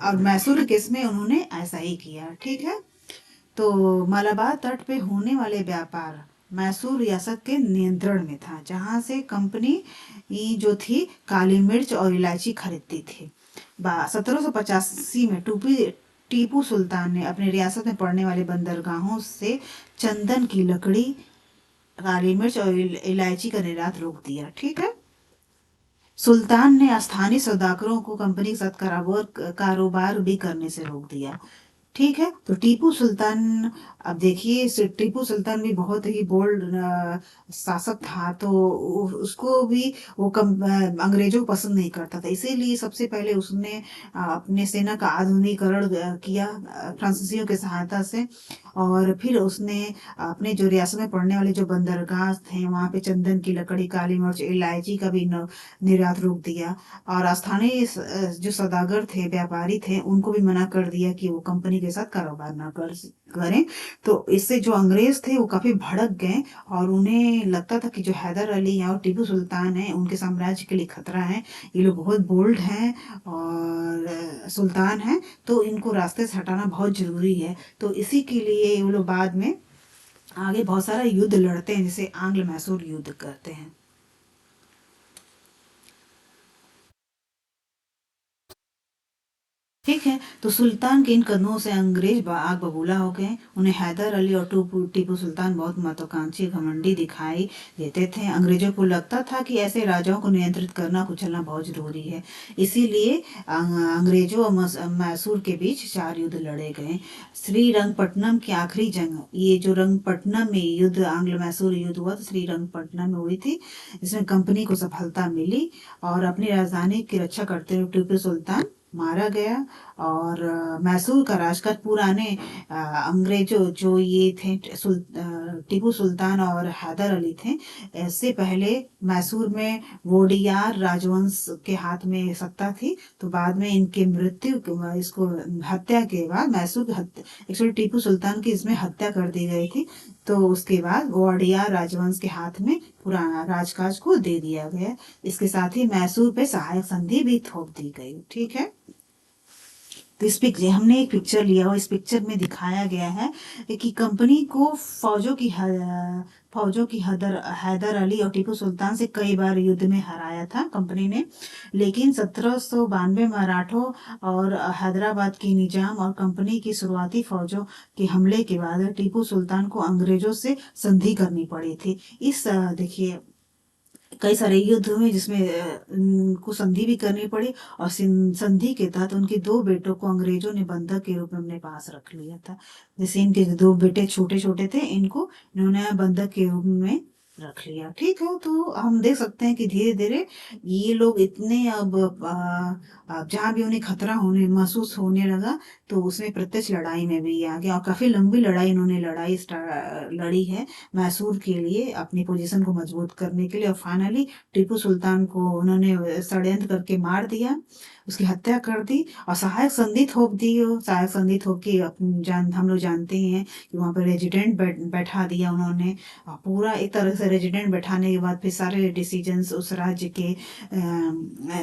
अब मैसूर केस में उन्होंने ऐसा ही किया। ठीक है, तो मलाबार तट पे होने वाले व्यापार मैसूर रियासत के नियंत्रण में था, जहां से कंपनी ये जो थी काली मिर्च और इलायची खरीदती थी। 1785 में टीपू सुल्तान ने अपने रियासत में पड़ने वाले बंदरगाहों से चंदन की लकड़ी, काली मिर्च और इलायची का निर्यात रोक दिया। ठीक है, सुल्तान ने स्थानीय सौदागरों को कंपनी के साथ कारोबार भी करने से रोक दिया। ठीक है, तो टीपू सुल्तान, अब देखिए टीपू सुल्तान भी बहुत ही बोल्ड शासक था, तो उसको भी वो अंग्रेजों को पसंद नहीं करता था। इसीलिए सबसे पहले उसने अपने सेना का आधुनिकीकरण किया फ्रांसीसियों की सहायता से, और फिर उसने अपने जो रियासत में पड़ने वाले जो बंदरगाह थे वहां पे चंदन की लकड़ी, काली मिर्च, इलायची का भी निर्यात रोक दिया। और स्थानीय जो सौदागर थे, व्यापारी थे, उनको भी मना कर दिया कि वो कंपनी के साथ कारोबार ना करें। तो इससे जो अंग्रेज थे वो काफी भड़क गए, और उन्हें लगता था कि जो हैदर अली या और टीपू सुल्तान है उनके साम्राज्य के लिए खतरा है, ये लोग बहुत बोल्ड हैं और सुल्तान हैं, तो इनको रास्ते से हटाना बहुत जरूरी है। तो इसी के लिए वो लोग बाद में आगे बहुत सारा युद्ध लड़ते हैं, जिसे आंग्ल मैसूर युद्ध कहते हैं। ठीक है, तो सुल्तान के इन कदमों से अंग्रेज आग बबूला हो गए। उन्हें हैदर अली और टीपू सुल्तान बहुत महत्वाकांक्षी, घमंडी दिखाई देते थे। अंग्रेजों को लगता था कि ऐसे राजाओं को नियंत्रित करना, कुचलना बहुत जरूरी है। इसीलिए अंग्रेजों और मैसूर के बीच 4 युद्ध लड़े गए। श्रीरंगपट्टनम की आखिरी जंग, ये जो रंगपट्टनम में युद्ध, आंग्ल मैसूर युद्ध हुआ तो श्रीरंगपट्टनम में हुई थी, जिसमें कंपनी को सफलता मिली, और अपनी राजधानी की रक्षा करते हुए टीपू सुल्तान मारा गया। और मैसूर का राजकाज पुराने अंग्रेजों जो ये थे टीपू सुल्तान और हैदर अली थे, इससे पहले मैसूर में वोडियार राजवंश के हाथ में सत्ता थी। तो बाद में इनके इसको हत्या के बाद मैसूर की हत्या, एक्चुअली टीपू सुल्तान की इसमें हत्या कर दी गई थी। तो उसके बाद वोडियार राजवंश के हाथ में पुराना राजकाज को दे दिया गया। इसके साथ ही मैसूर पे सहायक संधि भी थोप दी गई। ठीक है, तो इस पिक्चर हमने एक पिक्चर लिया और इस पिक्चर में दिखाया गया है कि कंपनी को फौजों की हैदर अली और टीपू सुल्तान से कई बार युद्ध में हराया था कंपनी ने। लेकिन 1792 मराठों और हैदराबाद की निजाम और कंपनी की शुरुआती फौजों के हमले के बाद टीपू सुल्तान को अंग्रेजों से संधि करनी पड़ी थी। इस देखिए कई सारे युद्ध हुए जिसमें उनको संधि भी करनी पड़ी, और संधि के तहत उनके 2 बेटों को अंग्रेजों ने बंधक के रूप में अपने पास रख लिया था। जैसे इनके 2 बेटे छोटे छोटे थे, इनको इन्होंने बंधक के रूप में रख लिया। ठीक है, तो हम देख सकते हैं कि धीरे धीरे ये लोग इतने अब जहाँ भी उन्हें खतरा होने महसूस होने लगा, तो उसमें प्रत्यक्ष लड़ाई में भी आ गया, और काफी लंबी लड़ाई इन्होंने लड़ी है मैसूर के लिए, अपनी पोजीशन को मजबूत करने के लिए। और फाइनली टीपू सुल्तान को उन्होंने षड्यंत्र करके मार दिया, उसकी हत्या कर दी, और सहायक संधि थोप दी। सहायक संधि थोप के हम लोग जानते हैं कि वहां पर रेजिडेंट बैठा दिया उन्होंने। पूरा एक तरह से रेजिडेंट बैठाने के बाद फिर सारे डिसीजंस उस राज्य के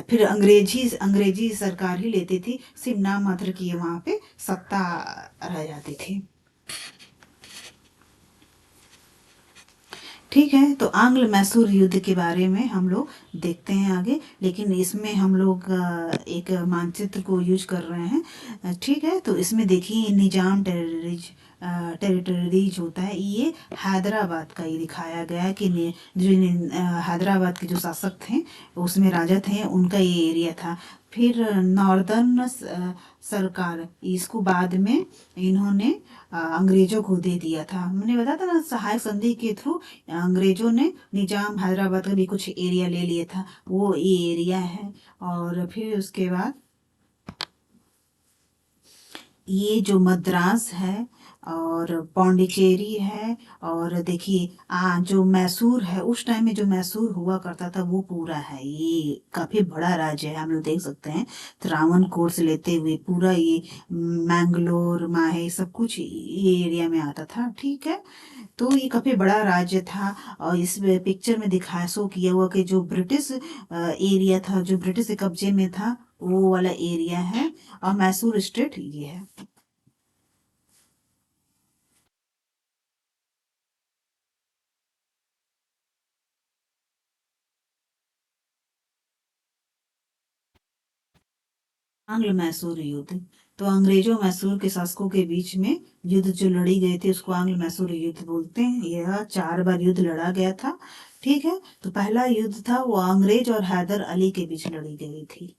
फिर अंग्रेजी सरकार ही लेती थी, सिर्फ नाम मात्र की वहां पे सत्ता रह जाती थी। ठीक है, तो आंग्ल मैसूर युद्ध के बारे में हम लोग देखते हैं आगे, लेकिन इसमें हम लोग एक मानचित्र को यूज कर रहे हैं। ठीक है, तो इसमें देखिए निजाम टेरिटरीज होता है, ये हैदराबाद का ही दिखाया गया है कि हैदराबाद के जो शासक थे, उसमें राजा थे, उनका ये एरिया था। फिर नॉर्दर्न सरकार, इसको बाद में इन्होंने अंग्रेजों को दे दिया था। मैंने बताया था ना, सहायक संधि के थ्रू अंग्रेजों ने निजाम हैदराबाद का भी कुछ एरिया ले लिया था, वो ये एरिया है। और फिर उसके बाद ये जो मद्रास है और पौंडीचेरी है, और देखिए जो मैसूर है, उस टाइम में जो मैसूर हुआ करता था वो पूरा है। ये काफी बड़ा राज्य है, हम लोग देख सकते हैं। त्रावणकोर से लेते हुए पूरा ये मैंगलोर, माहे, सब कुछ ये एरिया में आता था। ठीक है, तो ये काफी बड़ा राज्य था। और इस पिक्चर में दिखाया, शो किया हुआ कि जो ब्रिटिश एरिया था, जो ब्रिटिश के कब्जे में था, वो वाला एरिया है। और मैसूर स्टेट ये है। आंग्ल मैसूर युद्ध, तो अंग्रेजों मैसूर के शासकों के बीच में युद्ध जो लड़ी गई थी, उसको आंग्ल मैसूर युद्ध बोलते हैं। यह 4 बार युद्ध लड़ा गया था। ठीक है, तो पहला युद्ध था वो अंग्रेज और हैदर अली के बीच लड़ी गई थी,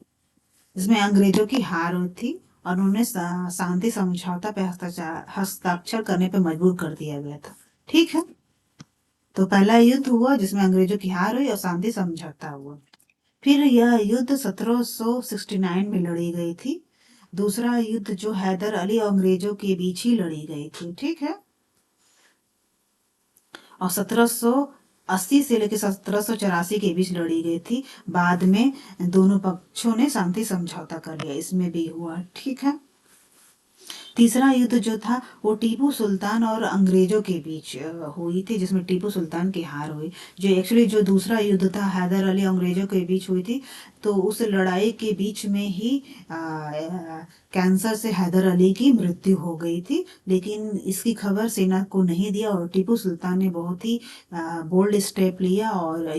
जिसमें अंग्रेजों की हार हुई थी और उन्हें शांति समझौता पे हस्ताक्षर करने पे मजबूर कर दिया गया था। ठीक है, तो पहला युद्ध हुआ जिसमें अंग्रेजों की हार हुई और शांति समझौता हुआ। फिर यह युद्ध 1769 में लड़ी गई थी। दूसरा युद्ध जो हैदर अली और अंग्रेजों के बीच ही लड़ी गई थी। ठीक है, और 1780 से लेकर 1784 के बीच लड़ी गई थी। बाद में दोनों पक्षों ने शांति समझौता कर लिया, इसमें भी हुआ। ठीक है, तीसरा युद्ध जो था वो टीपू सुल्तान और अंग्रेजों के बीच हुई थी, जिसमें टीपू सुल्तान की हार हुई। जो एक्चुअली जो दूसरा युद्ध था हैदर अली अंग्रेजों के बीच हुई थी, तो उस लड़ाई के बीच में ही कैंसर से हैदर अली की मृत्यु हो गई थी। लेकिन इसकी खबर सेना को नहीं दिया और टीपू सुल्तान ने बहुत ही बोल्ड स्टेप लिया और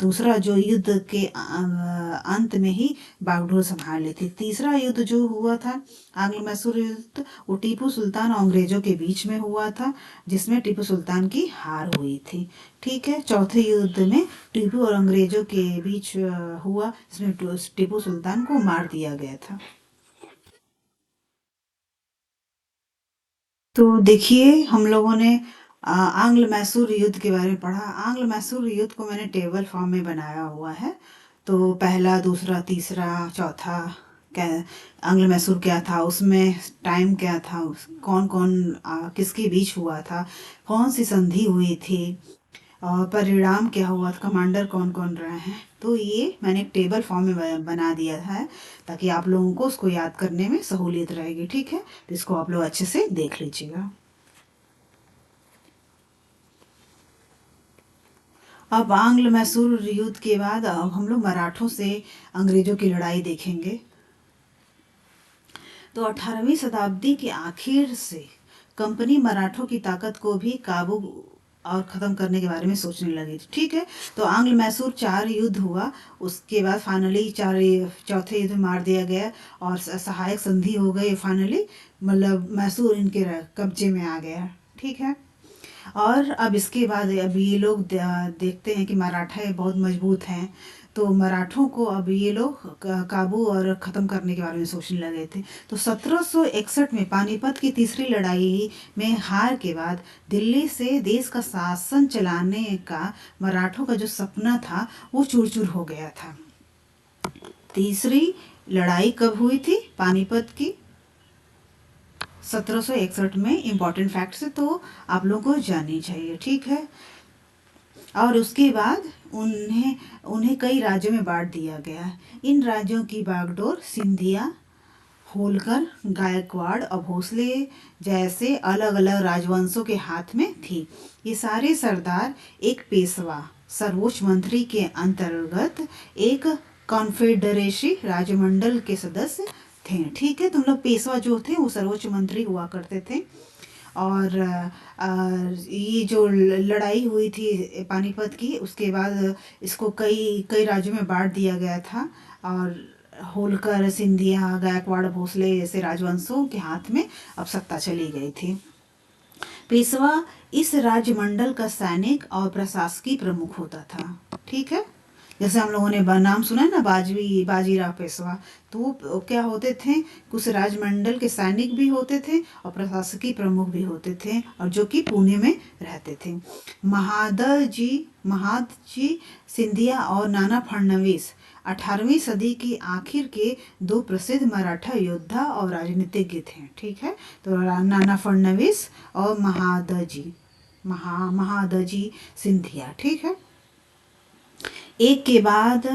दूसरा जो युद्ध के अंत में ही बागडोर संभाल ली थी। तीसरा युद्ध जो हुआ था आंग्ल मैसूर युद्ध, वो टीपू सुल्तान और अंग्रेजों के बीच में हुआ था, जिसमें टीपू सुल्तान की हार हुई थी। ठीक है, चौथे युद्ध में टीपू और अंग्रेजों के बीच हुआ, जिसमें टीपू सुल्तान को मार दिया गया था। तो देखिए, हम लोगों ने आंग्ल मैसूर युद्ध के बारे में पढ़ा। आंग्ल मैसूर युद्ध को मैंने टेबल फॉर्म में बनाया हुआ है। तो पहला, दूसरा, तीसरा, चौथा, क्या आंग्ल मैसूर क्या था, उसमें टाइम क्या था, कौन कौन किसके बीच हुआ था, कौन सी संधि हुई थी, और परिणाम क्या हुआ था, कमांडर कौन कौन रहे हैं। तो ये मैंने एक टेबल फॉर्म में बना दिया है, ताकि आप लोगों को उसको याद करने में सहूलियत रहेगी। ठीक है, तो इसको आप लोग अच्छे से देख लीजिएगा। अब आंग्ल मैसूर युद्ध के बाद अब हम लोग मराठों से अंग्रेजों की लड़ाई देखेंगे। तो 18वीं शताब्दी के आखिर से कंपनी मराठों की ताकत को भी काबू और ख़त्म करने के बारे में सोचने लगी थी। ठीक है, तो आंग्ल मैसूर 4 युद्ध हुआ, उसके बाद फाइनली चौथे युद्ध में मार दिया गया और सहायक संधि हो गई। फाइनली मतलब मैसूर इनके कब्जे में आ गया। ठीक है, और अब इसके बाद अब ये लोग देखते हैं कि मराठा बहुत मजबूत हैं, तो मराठों को अब ये लोग काबू और ख़त्म करने के बारे में सोचने लगे थे। तो 1761 में पानीपत की तीसरी लड़ाई में हार के बाद दिल्ली से देश का शासन चलाने का मराठों का जो सपना था वो चूर चूर हो गया था। तीसरी लड़ाई कब हुई थी पानीपत की? 1761 में। इम्पॉर्टेंट फैक्ट्स है, तो आप लोगों को जाननी चाहिए। ठीक है, और उसके बाद उन्हें उन्हें कई राज्यों में बांट दिया गया। इन राज्यों की बागडोर सिंधिया, होलकर, गायकवाड़ और भोसले जैसे अलग अलग राजवंशों के हाथ में थी। ये सारे सरदार एक पेशवा सर्वोच्च मंत्री के अंतर्गत एक कॉन्फेडरेसी राजमंडल के सदस्य थे। ठीक है, तुम लोग पेशवा जो थे वो सर्वोच्च मंत्री हुआ करते थे। और ये जो लड़ाई हुई थी पानीपत की, उसके बाद इसको कई कई राज्यों में बांट दिया गया था। और होलकर, सिंधिया, गायकवाड़, भोसले जैसे राजवंशों के हाथ में अब सत्ता चली गई थी। पेशवा इस राजमंडल का सैनिक और प्रशासकीय प्रमुख होता था। ठीक है, जैसे हम लोगों ने नाम सुना है ना, बाजीराव पेशवा, तो वो क्या होते थे, कुछ राजमंडल के सैनिक भी होते थे और प्रशासकीय प्रमुख भी होते थे, और जो कि पुणे में रहते थे। महादजी सिंधिया और नाना फडणवीस 18वीं सदी की आखिर के दो प्रसिद्ध मराठा योद्धा और राजनीतिज्ञ थे। ठीक है, तो नाना फडणवीस और महादजी सिंधिया। ठीक है, एक के बाद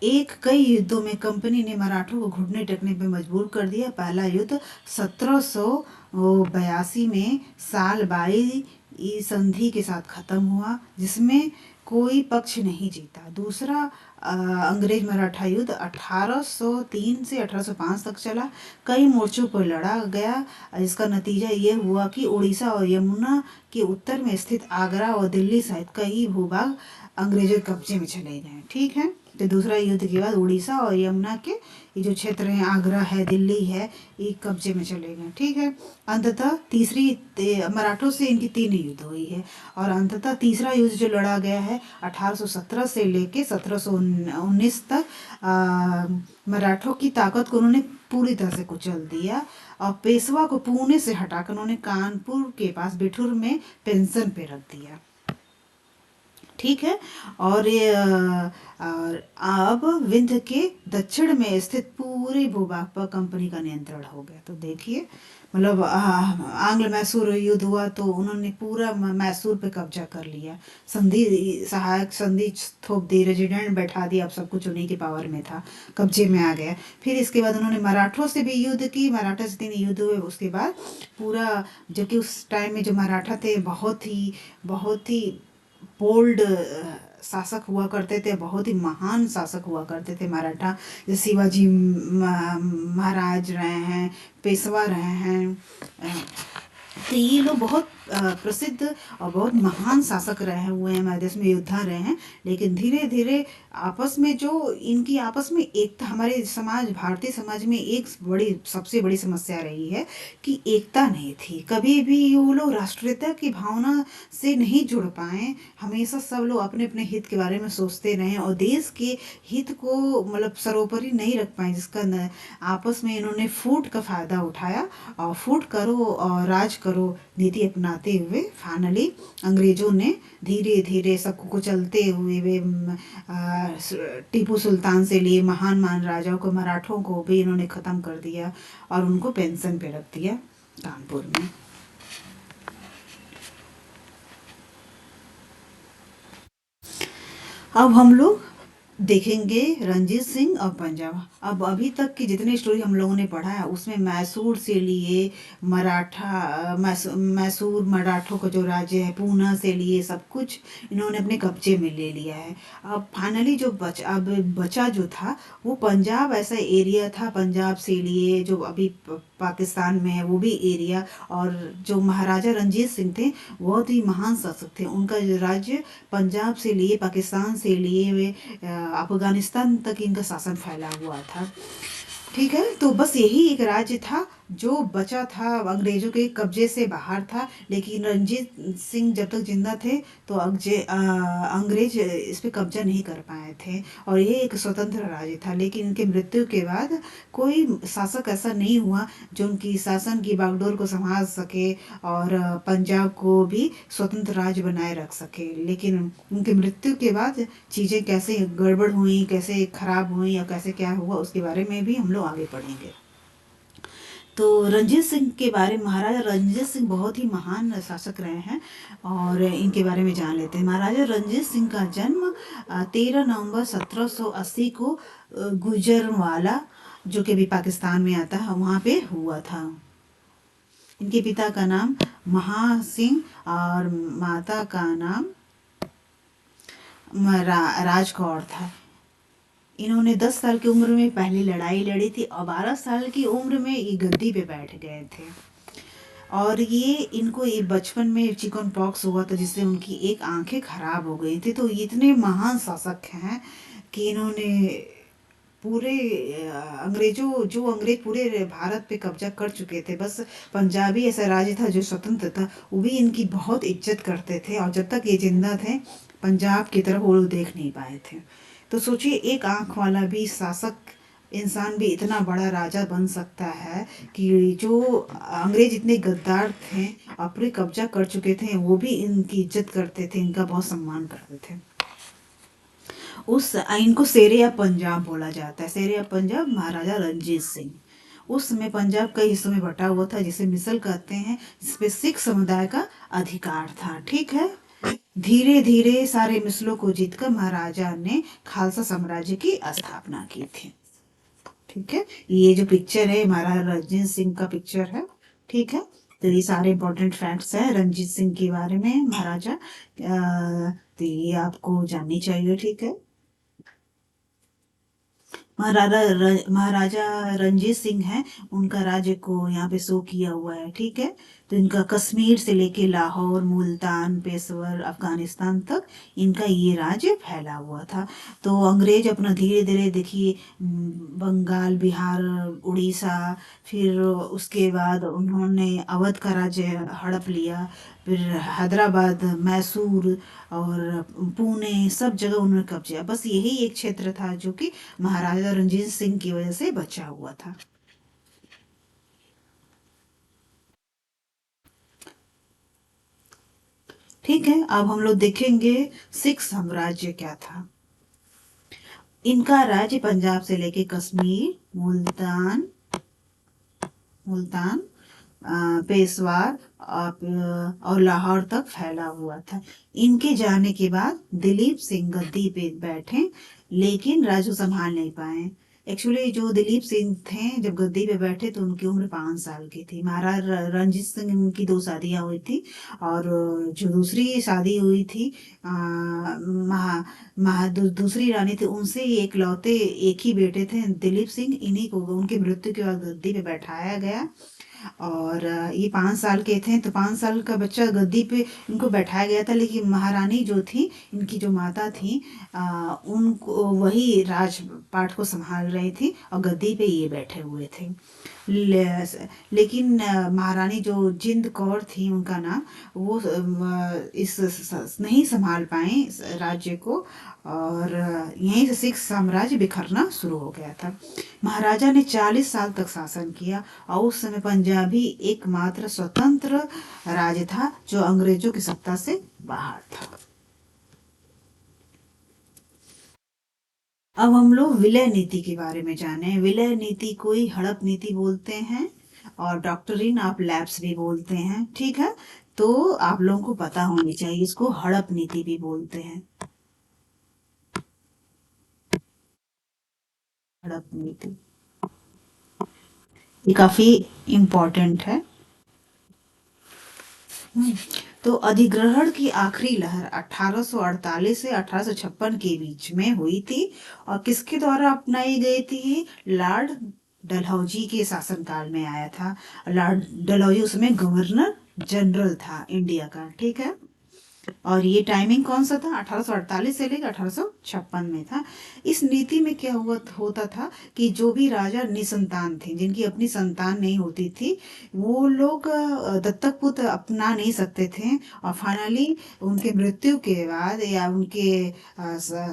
एक कई युद्धों में कंपनी ने मराठों को घुटने टेकने पर मजबूर कर दिया। पहला युद्ध 1782 में सालबाई संधि के साथ खत्म हुआ, जिसमें कोई पक्ष नहीं जीता। दूसरा अंग्रेज मराठा युद्ध 1803 से 1805 तक चला। कई मोर्चों पर लड़ा गया, जिसका नतीजा ये हुआ कि उड़ीसा और यमुना के उत्तर में स्थित आगरा और दिल्ली सहित कई भूभाग अंग्रेजों के कब्जे में चले गए। ठीक है, तो दूसरा युद्ध के बाद उड़ीसा और यमुना के ये जो क्षेत्र हैं, आगरा है, दिल्ली है, ये कब्जे में चले गए। ठीक है, अंततः मराठों से इनकी 3 युद्ध हुई है, और अंततः तीसरा युद्ध जो लड़ा गया है 1817 से लेके 1719 तक मराठों की ताकत को उन्होंने पूरी तरह से कुचल दिया, और पेशवा को पुणे से हटाकर उन्होंने कानपुर के पास बिठूर में पेंशन पे रख दिया। ठीक है, और अब विंध्य के दक्षिण में स्थित पूरे भूभाग पर कंपनी का नियंत्रण हो गया। तो देखिए, मतलब आंग्ल मैसूर युद्ध हुआ तो उन्होंने पूरा मैसूर पे कब्जा कर लिया, सहायक संधि थोप दी, रेजिडेंट बैठा दिया, अब सब कुछ उन्हीं के पावर में था, कब्जे में आ गया। फिर इसके बाद उन्होंने मराठों से भी युद्ध की, मराठा से 3 युद्ध हुए। उसके बाद पूरा, जबकि उस टाइम में जो मराठा थे बहुत ही बोल्ड शासक हुआ करते थे, बहुत ही महान शासक हुआ करते थे मराठा, जैसे शिवाजी महाराज रहे हैं, पेशवा रहे हैं, तो ये लोग बहुत प्रसिद्ध और बहुत महान शासक रहे हुए हैं, हमारे देश में योद्धा रहे हैं। लेकिन धीरे धीरे आपस में जो इनकी आपस में एकता, हमारे भारतीय समाज में एक सबसे बड़ी समस्या रही है कि एकता नहीं थी। कभी भी वो लोग राष्ट्रीयता की भावना से नहीं जुड़ पाए, हमेशा सब लोग अपने अपने हित के बारे में सोचते रहे और देश के हित को मतलब सर्वोपरि नहीं रख पाए, जिसका आपस में इन्होंने फूट का फायदा उठाया, और फूट करो और राज करो नीति अपनाते हुए फाइनली अंग्रेजों ने धीरे धीरे सबको कुचलते हुए वे टीपू सुल्तान से लिए महान राजाओं को, मराठों को भी इन्होंने ख़त्म कर दिया और उनको पेंशन पे रख दिया कानपुर में। अब हम लोग देखेंगे रंजीत सिंह और पंजाब। अब अभी तक की जितनी स्टोरी हम लोगों ने पढ़ा है उसमें मैसूर से लिए मैसूर मराठों का जो राज्य है, पूना से लिए सब कुछ इन्होंने अपने कब्जे में ले लिया है। अब फाइनली जो बचा जो था वो पंजाब ऐसा एरिया था, पंजाब से लिए जो अभी पाकिस्तान में है वो भी एरिया, और जो महाराजा रंजीत सिंह थे बहुत ही महान शासक थे, उनका राज्य पंजाब से लिए पाकिस्तान से लिए वे अफगानिस्तान तक इनका शासन फैला हुआ था। ठीक है, तो बस यही एक राज्य था जो बचा था, अंग्रेजों के कब्जे से बाहर था। लेकिन रंजीत सिंह जब तक जिंदा थे तो अंग्रेज इस पे कब्जा नहीं कर पाए थे, और ये एक स्वतंत्र राज्य था। लेकिन इनके मृत्यु के बाद कोई शासक ऐसा नहीं हुआ जो उनकी शासन की बागडोर को संभाल सके और पंजाब को भी स्वतंत्र राज्य बनाए रख सके। लेकिन उनकी मृत्यु के बाद चीज़ें कैसे गड़बड़ हुई, कैसे खराब हुई या कैसे क्या हुआ, उसके बारे में भी हम लोग आगे पढ़ेंगे। तो रंजीत सिंह के बारे में, महाराजा रंजीत सिंह बहुत ही महान शासक रहे हैं और इनके बारे में जान लेते हैं। महाराजा रंजीत सिंह का जन्म 13 नवंबर 1780 को गुजरवाला, जो कि अभी पाकिस्तान में आता है, वहाँ पे हुआ था। इनके पिता का नाम महासिंह और माता का नाम राजकौर था। इन्होंने 10 साल की उम्र में पहली लड़ाई लड़ी थी और 12 साल की उम्र में ये गद्दी पे बैठ गए थे। और ये बचपन में चिकन पॉक्स हुआ था जिससे उनकी एक आंखें खराब हो गई थी। तो ये इतने महान शासक हैं कि इन्होंने पूरे अंग्रेज पूरे भारत पे कब्जा कर चुके थे। बस पंजाबी ऐसा राज्य था जो स्वतंत्र था, वो भी इनकी बहुत इज्जत करते थे, और जब तक ये जिंदा थे पंजाब की तरफ वो लोग देख नहीं पाए थे। तो सोचिए, एक आंख वाला भी शासक इंसान भी इतना बड़ा राजा बन सकता है कि जो अंग्रेज इतने गद्दार थे, अपने कब्जा कर चुके थे, वो भी इनकी इज्जत करते थे, इनका बहुत सम्मान करते थे। उस इनको शेरे या पंजाब बोला जाता है। शेरे या पंजाब महाराजा रंजीत सिंह। उस समय पंजाब कई हिस्सों में बटा हुआ था, जिसे मिसल कहते हैं, जिसपे सिख समुदाय का अधिकार था। ठीक है। धीरे धीरे सारे मिसलों को जीतकर महाराजा ने खालसा साम्राज्य की स्थापना की थी। ठीक है। ये जो पिक्चर है महाराजा रंजीत सिंह का पिक्चर है। ठीक है। तो ये सारे इंपॉर्टेंट फैक्ट्स हैं रंजीत सिंह के बारे में, महाराजा। तो ये आपको जाननी चाहिए। ठीक है। महाराजा रंजीत सिंह हैं, उनका राज्य को यहाँ पे शो किया हुआ है। ठीक है। तो इनका कश्मीर से लेके लाहौर, मुल्तान, पेशवर, अफगानिस्तान तक इनका ये राज्य फैला हुआ था। तो अंग्रेज अपना धीरे धीरे देखिए, बंगाल, बिहार, उड़ीसा, फिर उसके बाद उन्होंने अवध का राज्य हड़प लिया, फिर हैदराबाद, मैसूर और पुणे, सब जगह उन्होंने कब्जा। बस यही एक क्षेत्र था जो कि महाराजा रंजीत सिंह की वजह से बचा हुआ था। ठीक है। अब हम लोग देखेंगे सिख साम्राज्य क्या था। इनका राज्य पंजाब से लेके कश्मीर, मुल्तान, पेशवार और लाहौर तक फैला हुआ था। इनके जाने के बाद दिलीप सिंह गद्दी पे बैठे, लेकिन राज्य संभाल नहीं पाए। एक्चुअली जो दिलीप सिंह थे, जब गद्दी पे बैठे तो उनकी उम्र 5 साल की थी। महाराजा रंजीत सिंह, उनकी 2 शादियां हुई थी, और जो दूसरी शादी हुई थी दूसरी रानी थी, उनसे एक लौते एक ही बेटे थे दिलीप सिंह। इन्हीं को उनकी मृत्यु के बाद गद्दी पे बैठाया गया। और ये 5 साल के थे, तो 5 साल का बच्चा गद्दी पे इनको बैठाया गया था। लेकिन महारानी जो थी, इनकी जो माता थी, उनको वही राजपाट को संभाल रही थी, और गद्दी पे ये बैठे हुए थे। लेकिन महारानी जो जिंद कौर थी, उनका नाम, वो नहीं संभाल पाए इस राज्य को, और यहीं से सिख साम्राज्य बिखरना शुरू हो गया था। महाराजा ने 40 साल तक शासन किया, और उस समय पंजाबी एकमात्र स्वतंत्र राज्य था जो अंग्रेजों की सत्ता से बाहर था। अब हम लोग विलय नीति के बारे में जाने। विलय नीति को ही हड़प नीति बोलते हैं, और डॉक्टरिन ऑफ लैप्स भी बोलते हैं। ठीक है। तो आप लोगों को पता होनी चाहिए, इसको हड़प नीति भी बोलते हैं। हड़प नीति ये काफी इम्पोर्टेंट है। तो अधिग्रहण की आखिरी लहर 1848 से 1856 के बीच में हुई थी, और किसके द्वारा अपनाई गई थी? लॉर्ड डलहौजी के शासनकाल में आया था। लॉर्ड डलहौजी उसमें गवर्नर जनरल था इंडिया का। ठीक है। और ये टाइमिंग कौन सा था? 1848 से लेकर 1856 में था। इस नीति में क्या हुआ होता था कि जो भी राजा निसंतान थे, जिनकी अपनी संतान नहीं होती थी, वो लोग दत्तक पुत्र अपना नहीं सकते थे, और फाइनली उनके मृत्यु के बाद या उनके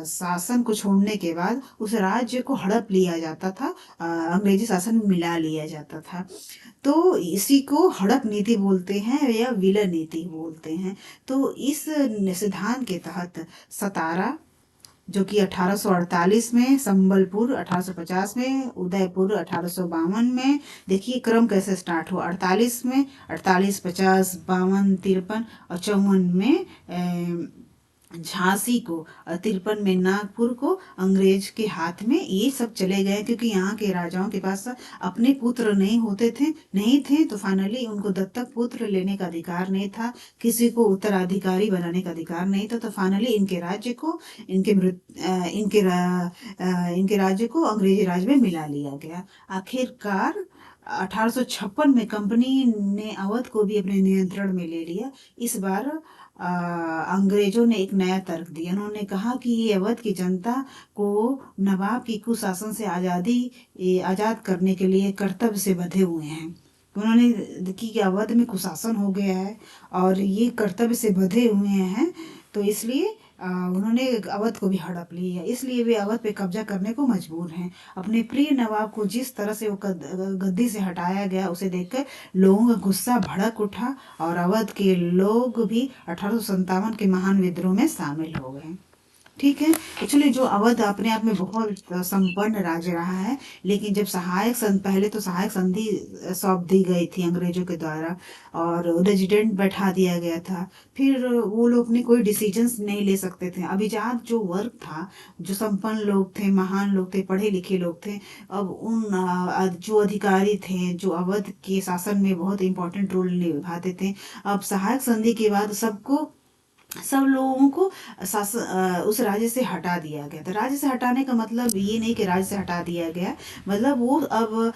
शासन को छोड़ने के बाद उस राज्य को हड़प लिया जाता था, अंग्रेजी शासन में मिला लिया जाता था। तो इसी को हड़प नीति बोलते हैं या विलय नीति बोलते हैं। तो इस सिद्धांत के तहत सतारा, जो कि 1848 में, संबलपुर 1850 में, उदयपुर 1852 में, देखिए क्रम कैसे स्टार्ट हुआ। 48 में, 48, 50, 52, 53 और 54 में झांसी को, और 53 में नागपुर को अंग्रेज के हाथ में ये सब चले गए, क्योंकि यहाँ के राजाओं के पास अपने पुत्र नहीं थे, तो फाइनली उनको दत्तक पुत्र लेने का अधिकार नहीं था, किसी को उत्तराधिकारी बनाने का अधिकार नहीं था। तो फाइनली इनके राज्य को इनके राज्य को अंग्रेजी राज में मिला लिया गया। आखिरकार 1856 में कंपनी ने अवध को भी अपने नियंत्रण में ले लिया। इस बार अंग्रेजों ने एक नया तर्क दिया। उन्होंने कहा कि ये अवध की जनता को नवाब की कुशासन से आजाद करने के लिए कर्तव्य से बंधे हुए हैं। उन्होंने कि अवध में कुशासन हो गया है और ये कर्तव्य से बंधे हुए हैं, तो इसलिए उन्होंने अवध को भी हड़प लिया। इसलिए वे अवध पे कब्जा करने को मजबूर हैं। अपने प्रिय नवाब को जिस तरह से वो गद्दी से हटाया गया, उसे देखकर लोगों का गुस्सा भड़क उठा और अवध के लोग भी 1857 के महान विद्रोह में शामिल हो गए। ठीक है। एक्चुअली जो अवध अपने आप में बहुत संपन्न राज्य रहा है, लेकिन जब पहले तो सहायक संधि सौंप दी गई थी अंग्रेजों के द्वारा और रेजिडेंट बैठा दिया गया था। फिर वो लोग अपने कोई डिसीजंस नहीं ले सकते थे। अभिजात जो वर्ग था, जो संपन्न लोग थे, महान लोग थे, पढ़े लिखे लोग थे, अब उन जो अधिकारी थे जो अवध के शासन में बहुत इंपॉर्टेंट रोल निभाते थे, अब सहायक संधि के बाद सब लोगों को उस राज्य से हटा दिया गया था। राज्य से हटाने का मतलब ये नहीं कि राज्य से हटा दिया गया, मतलब वो अब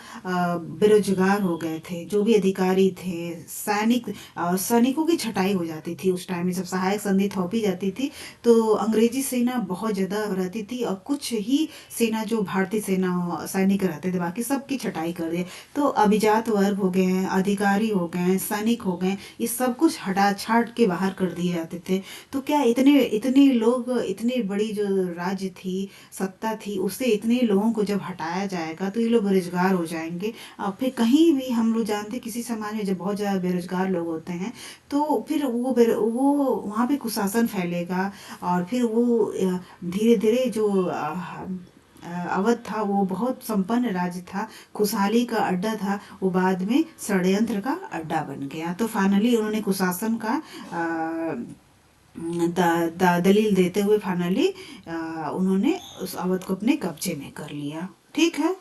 बेरोजगार हो गए थे। जो भी अधिकारी थे, सैनिकों की छटाई हो जाती थी उस टाइम में। जब सहायक संधि थोपी जाती थी तो अंग्रेजी सेना बहुत ज़्यादा रहती थी और कुछ ही सेना जो भारतीय सेना सैनिक रहते थे, बाकी सबकी छटाई कर दिए। तो अभिजात वर्ग हो गए हैं, अधिकारी हो गए हैं, सैनिक हो गए, ये सब कुछ हटा छाट के बाहर कर दिए जाते थे। तो क्या इतने इतने लोग, इतनी बड़ी जो राज्य थी, सत्ता थी, उससे इतने लोगों को जब हटाया जाएगा तो ये लोग बेरोजगार हो जाएंगे। और फिर कहीं भी हम लोग जानते किसी समाज में जब बहुत ज़्यादा बेरोजगार लोग होते हैं तो फिर वो वहाँ पे कुशासन फैलेगा और फिर वो धीरे धीरे जो अवध था वो बहुत संपन्न राज्य था, खुशहाली का अड्डा था, वो बाद में षड्यंत्र का अड्डा बन गया। तो फाइनली उन्होंने कुशासन का दलील देते हुए फाइनली उन्होंने उस अवध को अपने कब्जे में कर लिया। ठीक है।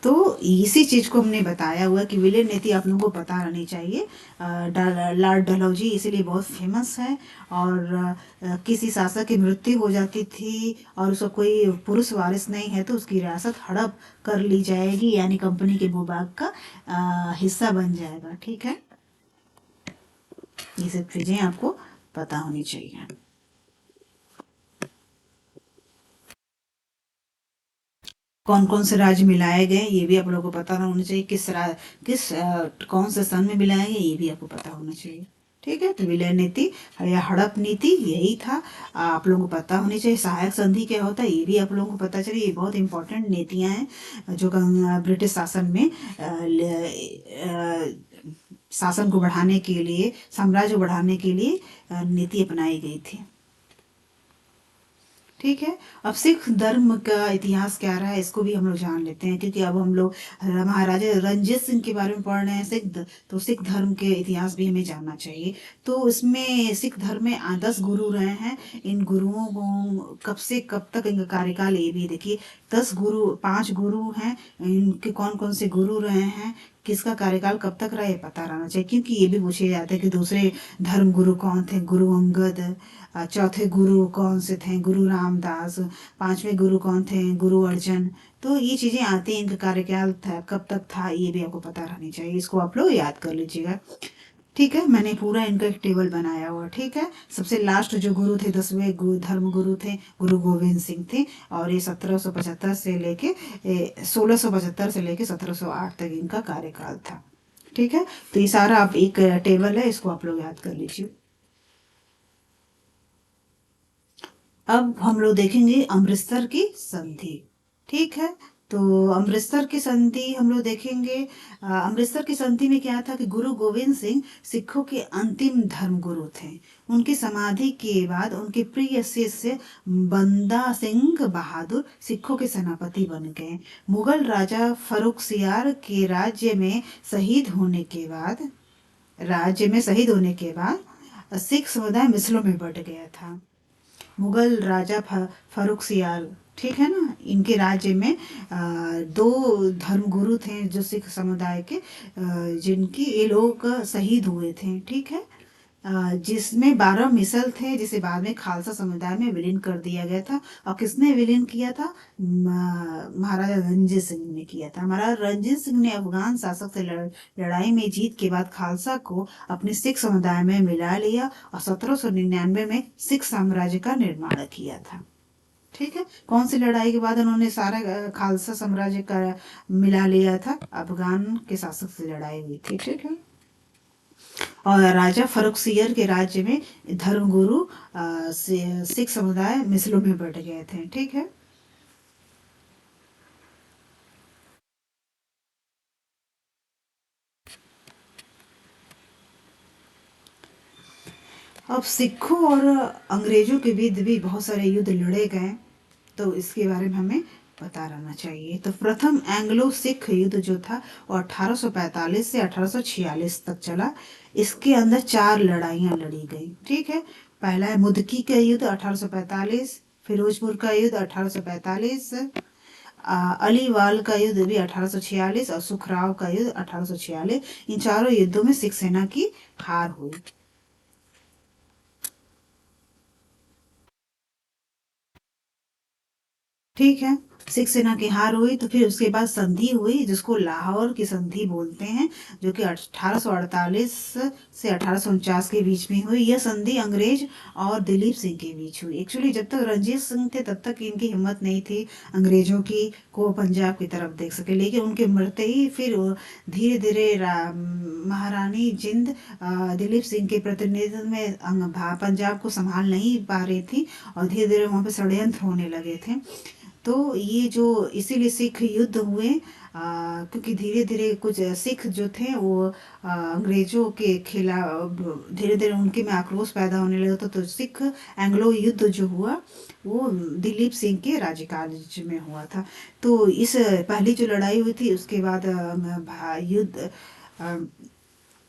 तो इसी चीज को हमने बताया हुआ कि विलय नीति आप लोगों को पता रहनी चाहिए। लॉर्ड डलहौजी इसीलिए बहुत फेमस है। और किसी शासक की मृत्यु हो जाती थी और उसका कोई पुरुष वारिस नहीं है तो उसकी रियासत हड़प कर ली जाएगी, यानी कंपनी के भूभाग का हिस्सा बन जाएगा। ठीक है। ये सब चीजें आपको पता होनी चाहिए। कौन कौन से राज्य मिलाए गए ये भी आप लोगों को पता होना चाहिए। कौन से सन में मिलाए गए ये भी आपको पता होना चाहिए। ठीक है। तो विलय नीति या हड़प नीति यही था, आप लोगों को पता होनी चाहिए। सहायक संधि क्या होता है ये भी आप लोगों को पता चलिए। ये बहुत इंपॉर्टेंट नीतियां हैं जो ब्रिटिश शासन में शासन को बढ़ाने के लिए, साम्राज्य को बढ़ाने के लिए नीति अपनाई गई थी। ठीक है। अब सिख धर्म का इतिहास क्या रहा है इसको भी हम लोग जान लेते हैं, क्योंकि अब हम लोग महाराजा रंजीत सिंह के बारे में पढ़ रहे हैं तो सिख धर्म के इतिहास भी हमें जानना चाहिए। तो इसमें सिख धर्म में 10 गुरु रहे हैं। इन गुरुओं को कब से कब तक इनका कार्यकाल ये भी देखिए। 5 गुरु हैं, इनके कौन कौन से गुरु रहे हैं, किसका कार्यकाल कब तक रहा ये पता रहना चाहिए, क्योंकि ये भी पूछे जाते हैं कि दूसरे धर्म गुरु कौन थे। गुरु अंगद। चौथे गुरु कौन से थे, गुरु रामदास। 5वें गुरु कौन थे, गुरु अर्जन। तो ये चीजें आती हैं, इनका कार्यकाल था कब तक था ये भी आपको पता रहनी चाहिए। इसको आप लोग याद कर लीजिएगा। ठीक है। मैंने पूरा इनका एक टेबल बनाया हुआ। ठीक है। सबसे लास्ट जो गुरु थे, 10वें धर्म गुरु थे, गुरु गोविंद सिंह थे। और ये 1775 से लेके 1675 से लेके 1708 तक इनका कार्यकाल था। ठीक है। तो ये सारा आप एक टेबल है, इसको आप लोग याद कर लीजिए। अब हम लोग देखेंगे अमृतसर की संधि। ठीक है। तो अमृतसर की संधि हम लोग देखेंगे। अमृतसर की संधि में क्या था कि गुरु गोविंद सिंह सिखों के अंतिम धर्म गुरु थे। उनकी समाधि के बाद उनके प्रिय शिष्य बंदा सिंह बहादुर सिखों के सेनापति बन गए। मुगल राजा फर्रुखसियार के राज्य में शहीद होने के बाद सिख समुदाय मिसलों में बट गया था। मुगल राजा फर्रुखसियार, ठीक है ना, इनके राज्य में 2 धर्म गुरु थे जो सिख समुदाय के, जिनकी ये लोग शहीद हुए थे। ठीक है। जिसमें 12 मिसल थे, जिसे बाद में खालसा समुदाय में विलीन कर दिया गया था। और किसने विलीन किया था? महाराजा रणजीत सिंह ने किया था। महाराजा रणजीत सिंह ने अफगान शासक से लड़ाई में जीत के बाद खालसा को अपने सिख समुदाय में मिला लिया और 1799 में सिख साम्राज्य का निर्माण किया था। ठीक है, कौन सी लड़ाई के बाद उन्होंने सारा खालसा साम्राज्य का मिला लिया था? अफगान के शासक से लड़ाई हुई थी। ठीक है, और राजा फरुखसियर के राज्य में धर्मगुरु सिख समुदाय मिसलों में बट गए थे। ठीक है, अब सिखों और अंग्रेजों के बीच भी बहुत सारे युद्ध लड़े गए, तो इसके बारे में हमें पता रहना चाहिए। तो प्रथम एंग्लो सिख युद्ध जो था वो 1845 से 1846 तक चला। इसके अंदर 4 लड़ाइयाँ लड़ी गई। ठीक है, पहला है मुदकी का युद्ध 1845, फिरोजपुर का युद्ध 1845, अलीवाल का युद्ध भी 1846 और सुखराव का युद्ध 1846। इन चारों युद्धों में सिख सेना की हार हुई। ठीक है, सिख सेना की हार हुई। तो फिर उसके बाद संधि हुई, जिसको लाहौर की संधि बोलते हैं, जो कि 1848 से 1849 के बीच में हुई। यह संधि अंग्रेज और दिलीप सिंह के बीच हुई। एक्चुअली जब तक रंजीत सिंह थे तब तक इनकी हिम्मत नहीं थी अंग्रेजों की को पंजाब की तरफ देख सके, लेकिन उनके मरते ही फिर धीरे धीरे महारानी जिंद दिलीप सिंह के प्रतिनिधित्व में पंजाब को संभाल नहीं पा रही थी और धीरे धीरे वहाँ पे षड्यंत्र होने लगे थे। तो ये जो इसीलिए सिख युद्ध हुए, क्योंकि धीरे धीरे कुछ सिख जो थे वो अंग्रेजों के खिलाफ धीरे धीरे उनके में आक्रोश पैदा होने लगा। तो सिख एंग्लो युद्ध जो हुआ वो दिलीप सिंह के राज्यकाल में हुआ था। तो इस पहली जो लड़ाई हुई थी उसके बाद युद्ध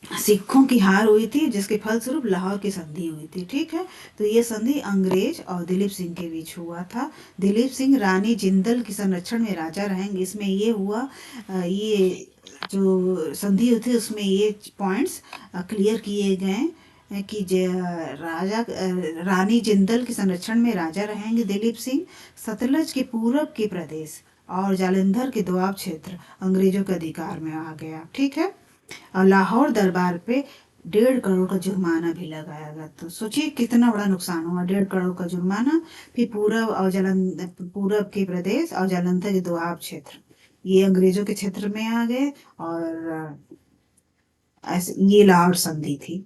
सिखों की हार हुई थी, जिसके फलस्वरूप लाहौर की संधि हुई थी। ठीक है, तो ये संधि अंग्रेज और दिलीप सिंह के बीच हुआ था। दिलीप सिंह रानी जिंदल के संरक्षण में राजा रहेंगे। इसमें ये हुआ, ये जो संधि हुई थी उसमें ये पॉइंट्स क्लियर किए गए कि राजा रानी जिंदल के संरक्षण में राजा रहेंगे दिलीप सिंह। सतलज के पूरब के प्रदेश और जालंधर के दोआब क्षेत्र अंग्रेजों के अधिकार में आ गया। ठीक है, और लाहौर दरबार पे 1.5 करोड़ का जुर्माना भी लगाया गया। तो सोचिए कितना बड़ा नुकसान हुआ, 1.5 करोड़ का जुर्माना। फिर पूरब के प्रदेश और जालंधर के दोआब क्षेत्र ये अंग्रेजों के क्षेत्र में आ गए। और ऐसे ये लाहौर संधि थी।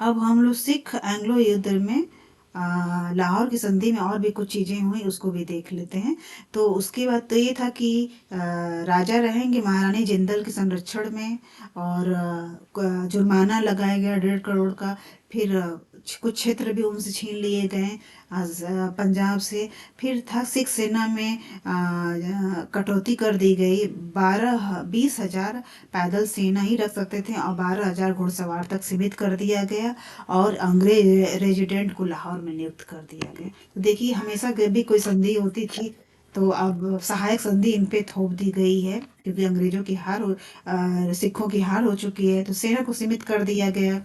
अब हम लोग सिख एंग्लो युद्ध में लाहौर की संधि में और भी कुछ चीजें हुई, उसको भी देख लेते हैं। तो उसके बाद तो ये था कि राजा रहेंगे महारानी जिंदल के संरक्षण में, और जुर्माना लगाया गया 1.5 करोड़ का। फिर कुछ क्षेत्र भी उनसे छीन लिए गए पंजाब से। फिर था सिख सेना में कटौती कर दी गई। 20,000 पैदल सेना ही रख सकते थे और 12,000 घुड़सवार तक सीमित कर दिया गया, और अंग्रेज रेजिडेंट को लाहौर में नियुक्त कर दिया गया। तो देखिए, हमेशा जब भी कोई संधि होती थी तो अब सहायक संधि इन पे थोप दी गई है, क्योंकि अंग्रेजों की सिखों की हार हो चुकी है। तो सेना को सीमित कर दिया गया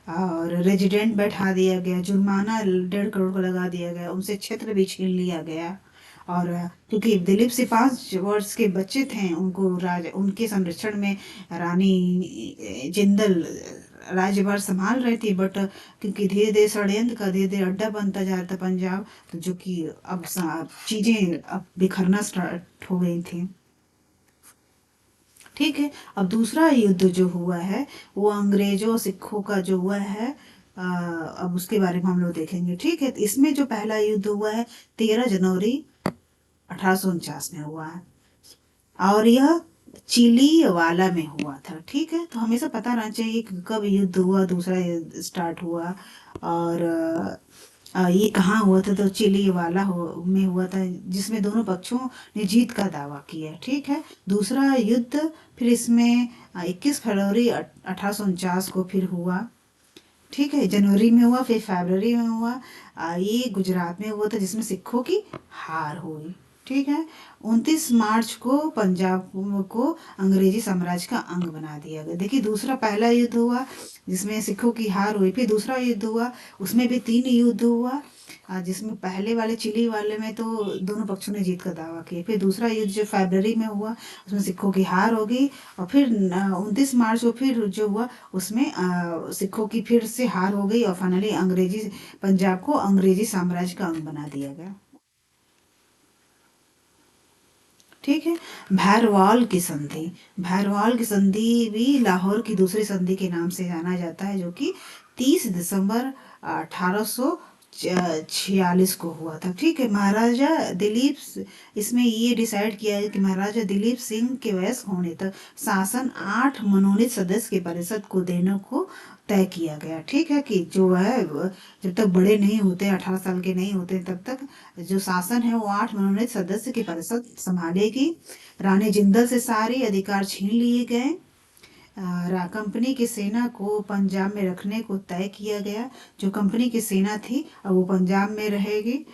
और रेजिडेंट बैठा दिया गया, जुर्माना 1.5 करोड़ का लगा दिया गया, उनसे क्षेत्र भी छीन लिया गया। और क्योंकि दिलीप सिंह 5 वर्ष के बच्चे थे, उनके संरक्षण में रानी जिंदल राज्यभार संभाल रही थी। बट क्योंकि धीरे धीरे षड्यंत्र का धीरे धीरे अड्डा बनता जा रहा था पंजाब, तो जो कि अब चीजें अब बिखरना स्टार्ट हो गई थी। ठीक है, अब दूसरा युद्ध जो हुआ है वो अंग्रेजों और सिखों का जो हुआ है, अब उसके बारे में हम लोग देखेंगे। ठीक है, तो इसमें जो पहला युद्ध हुआ है 13 जनवरी 1849 में हुआ है, और यह चिली वाला में हुआ था। ठीक है, तो हमेशा पता रहना चाहिए कि कब युद्ध हुआ, दूसरा युद्ध स्टार्ट हुआ, और ये कहाँ हुआ था। तो चिली वाला में हुआ था, जिसमें दोनों पक्षों ने जीत का दावा किया। ठीक है, दूसरा युद्ध फिर इसमें 21 फरवरी 1849 को फिर हुआ। ठीक है, जनवरी में हुआ, फिर फरवरी में हुआ। ये गुजरात में हुआ था, जिसमें सिखों की हार हुई। ठीक है। 29 मार्च को पंजाब को अंग्रेजी साम्राज्य का अंग बना दिया गया। देखिए, दूसरा पहला युद्ध हुआ जिसमें सिखों की हार हुई, फिर दूसरा युद्ध हुआ उसमें भी 3 युद्ध हुआ, जिसमें पहले वाले चिली वाले में तो दोनों पक्षों ने जीत का दावा किया। फिर दूसरा युद्ध जो फरवरी में हुआ उसमें सिखों की हार हो गई, और फिर 29 मार्च को फिर जो हुआ उसमें सिखों की फिर से हार हो गई, और फाइनली अंग्रेजी पंजाब को अंग्रेजी साम्राज्य का अंग बना दिया गया। ठीक है। भैरवाल की संधि, भैरवाल की संधि भी लाहौर की दूसरी संधि के नाम से जाना जाता है, जो कि 30 दिसंबर 1846 को हुआ था। ठीक है। महाराजा दिलीप, इसमें ये डिसाइड किया है कि महाराजा दिलीप सिंह के वयस्क होने तक शासन 8 मनोनीत सदस्य के परिषद को देने को तय किया गया। ठीक है, कि जो है जब तक बड़े नहीं होते, 18 साल के नहीं होते, तब तक जो शासन है वो 8 मनोनीत सदस्य की परिषद संभालेगी। रानी जिंदल से सारे अधिकार छीन लिए गए। कंपनी की सेना को पंजाब में रखने को तय किया गया। जो कंपनी की सेना थी अब वो पंजाब में रहेगी,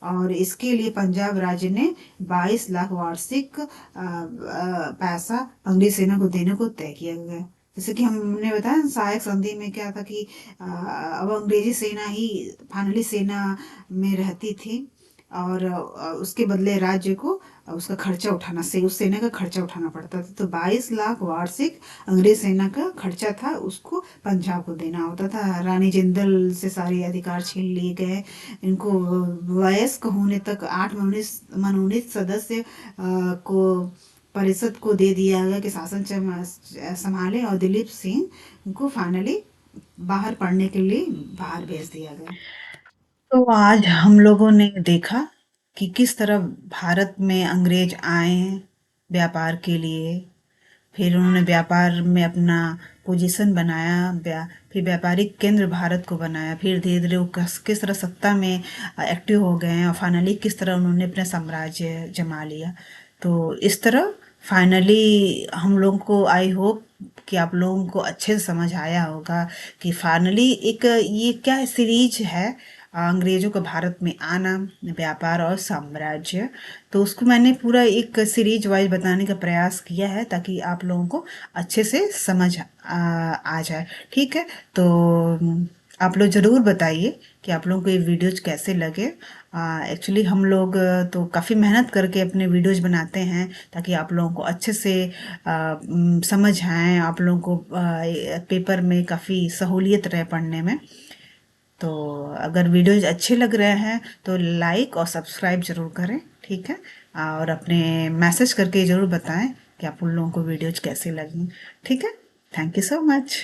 और इसके लिए पंजाब राज्य ने 22 लाख वार्षिक पैसा अंग्रेज सेना को देने को तय किया गया। जैसे कि हमने बताया ना, सहायक संधि में क्या था कि अब अंग्रेजी सेना ही फाइनली सेना में रहती थी, और उसके बदले राज्य को उसका खर्चा उठाना से उस सेना का खर्चा उठाना पड़ता था। तो 22 लाख वार्षिक अंग्रेज सेना का खर्चा था, उसको पंजाब को देना होता था। रानी जिंदल से सारे अधिकार छीन लिए गए। इनको वयस्क होने तक 8 मनोनीत सदस्य को परिषद को दे दिया गया कि शासन संभाले, और दिलीप सिंह को फाइनली बाहर पढ़ने के लिए बाहर भेज दिया गया। तो आज हम लोगों ने देखा कि किस तरह भारत में अंग्रेज आए व्यापार के लिए, फिर उन्होंने व्यापार में अपना पोजीशन बनाया, फिर व्यापारिक केंद्र भारत को बनाया, फिर धीरे धीरे वो किस तरह सत्ता में एक्टिव हो गए, और फाइनली किस तरह उन्होंने अपना साम्राज्य जमा लिया। तो इस तरह फाइनली हम लोगों को, आई होप कि आप लोगों को अच्छे से समझ आया होगा कि फाइनली एक ये क्या सीरीज है, अंग्रेजों का भारत में आना, व्यापार और साम्राज्य। तो उसको मैंने पूरा एक सीरीज वाइज बताने का प्रयास किया है ताकि आप लोगों को अच्छे से समझ आ जाए। ठीक है। तो आप लोग ज़रूर बताइए कि आप लोगों को ये वीडियोज कैसे लगे। एक्चुअली हम लोग तो काफ़ी मेहनत करके अपने वीडियोज बनाते हैं ताकि आप लोगों को अच्छे से समझ आए, आप लोगों को पेपर में काफ़ी सहूलियत रहे पढ़ने में। तो अगर वीडियोज अच्छे लग रहे हैं तो लाइक और सब्सक्राइब ज़रूर करें। ठीक है। और अपने मैसेज करके ज़रूर बताएं कि आप उन लोगों को वीडियोज कैसे लगी। ठीक है। Thank you so much.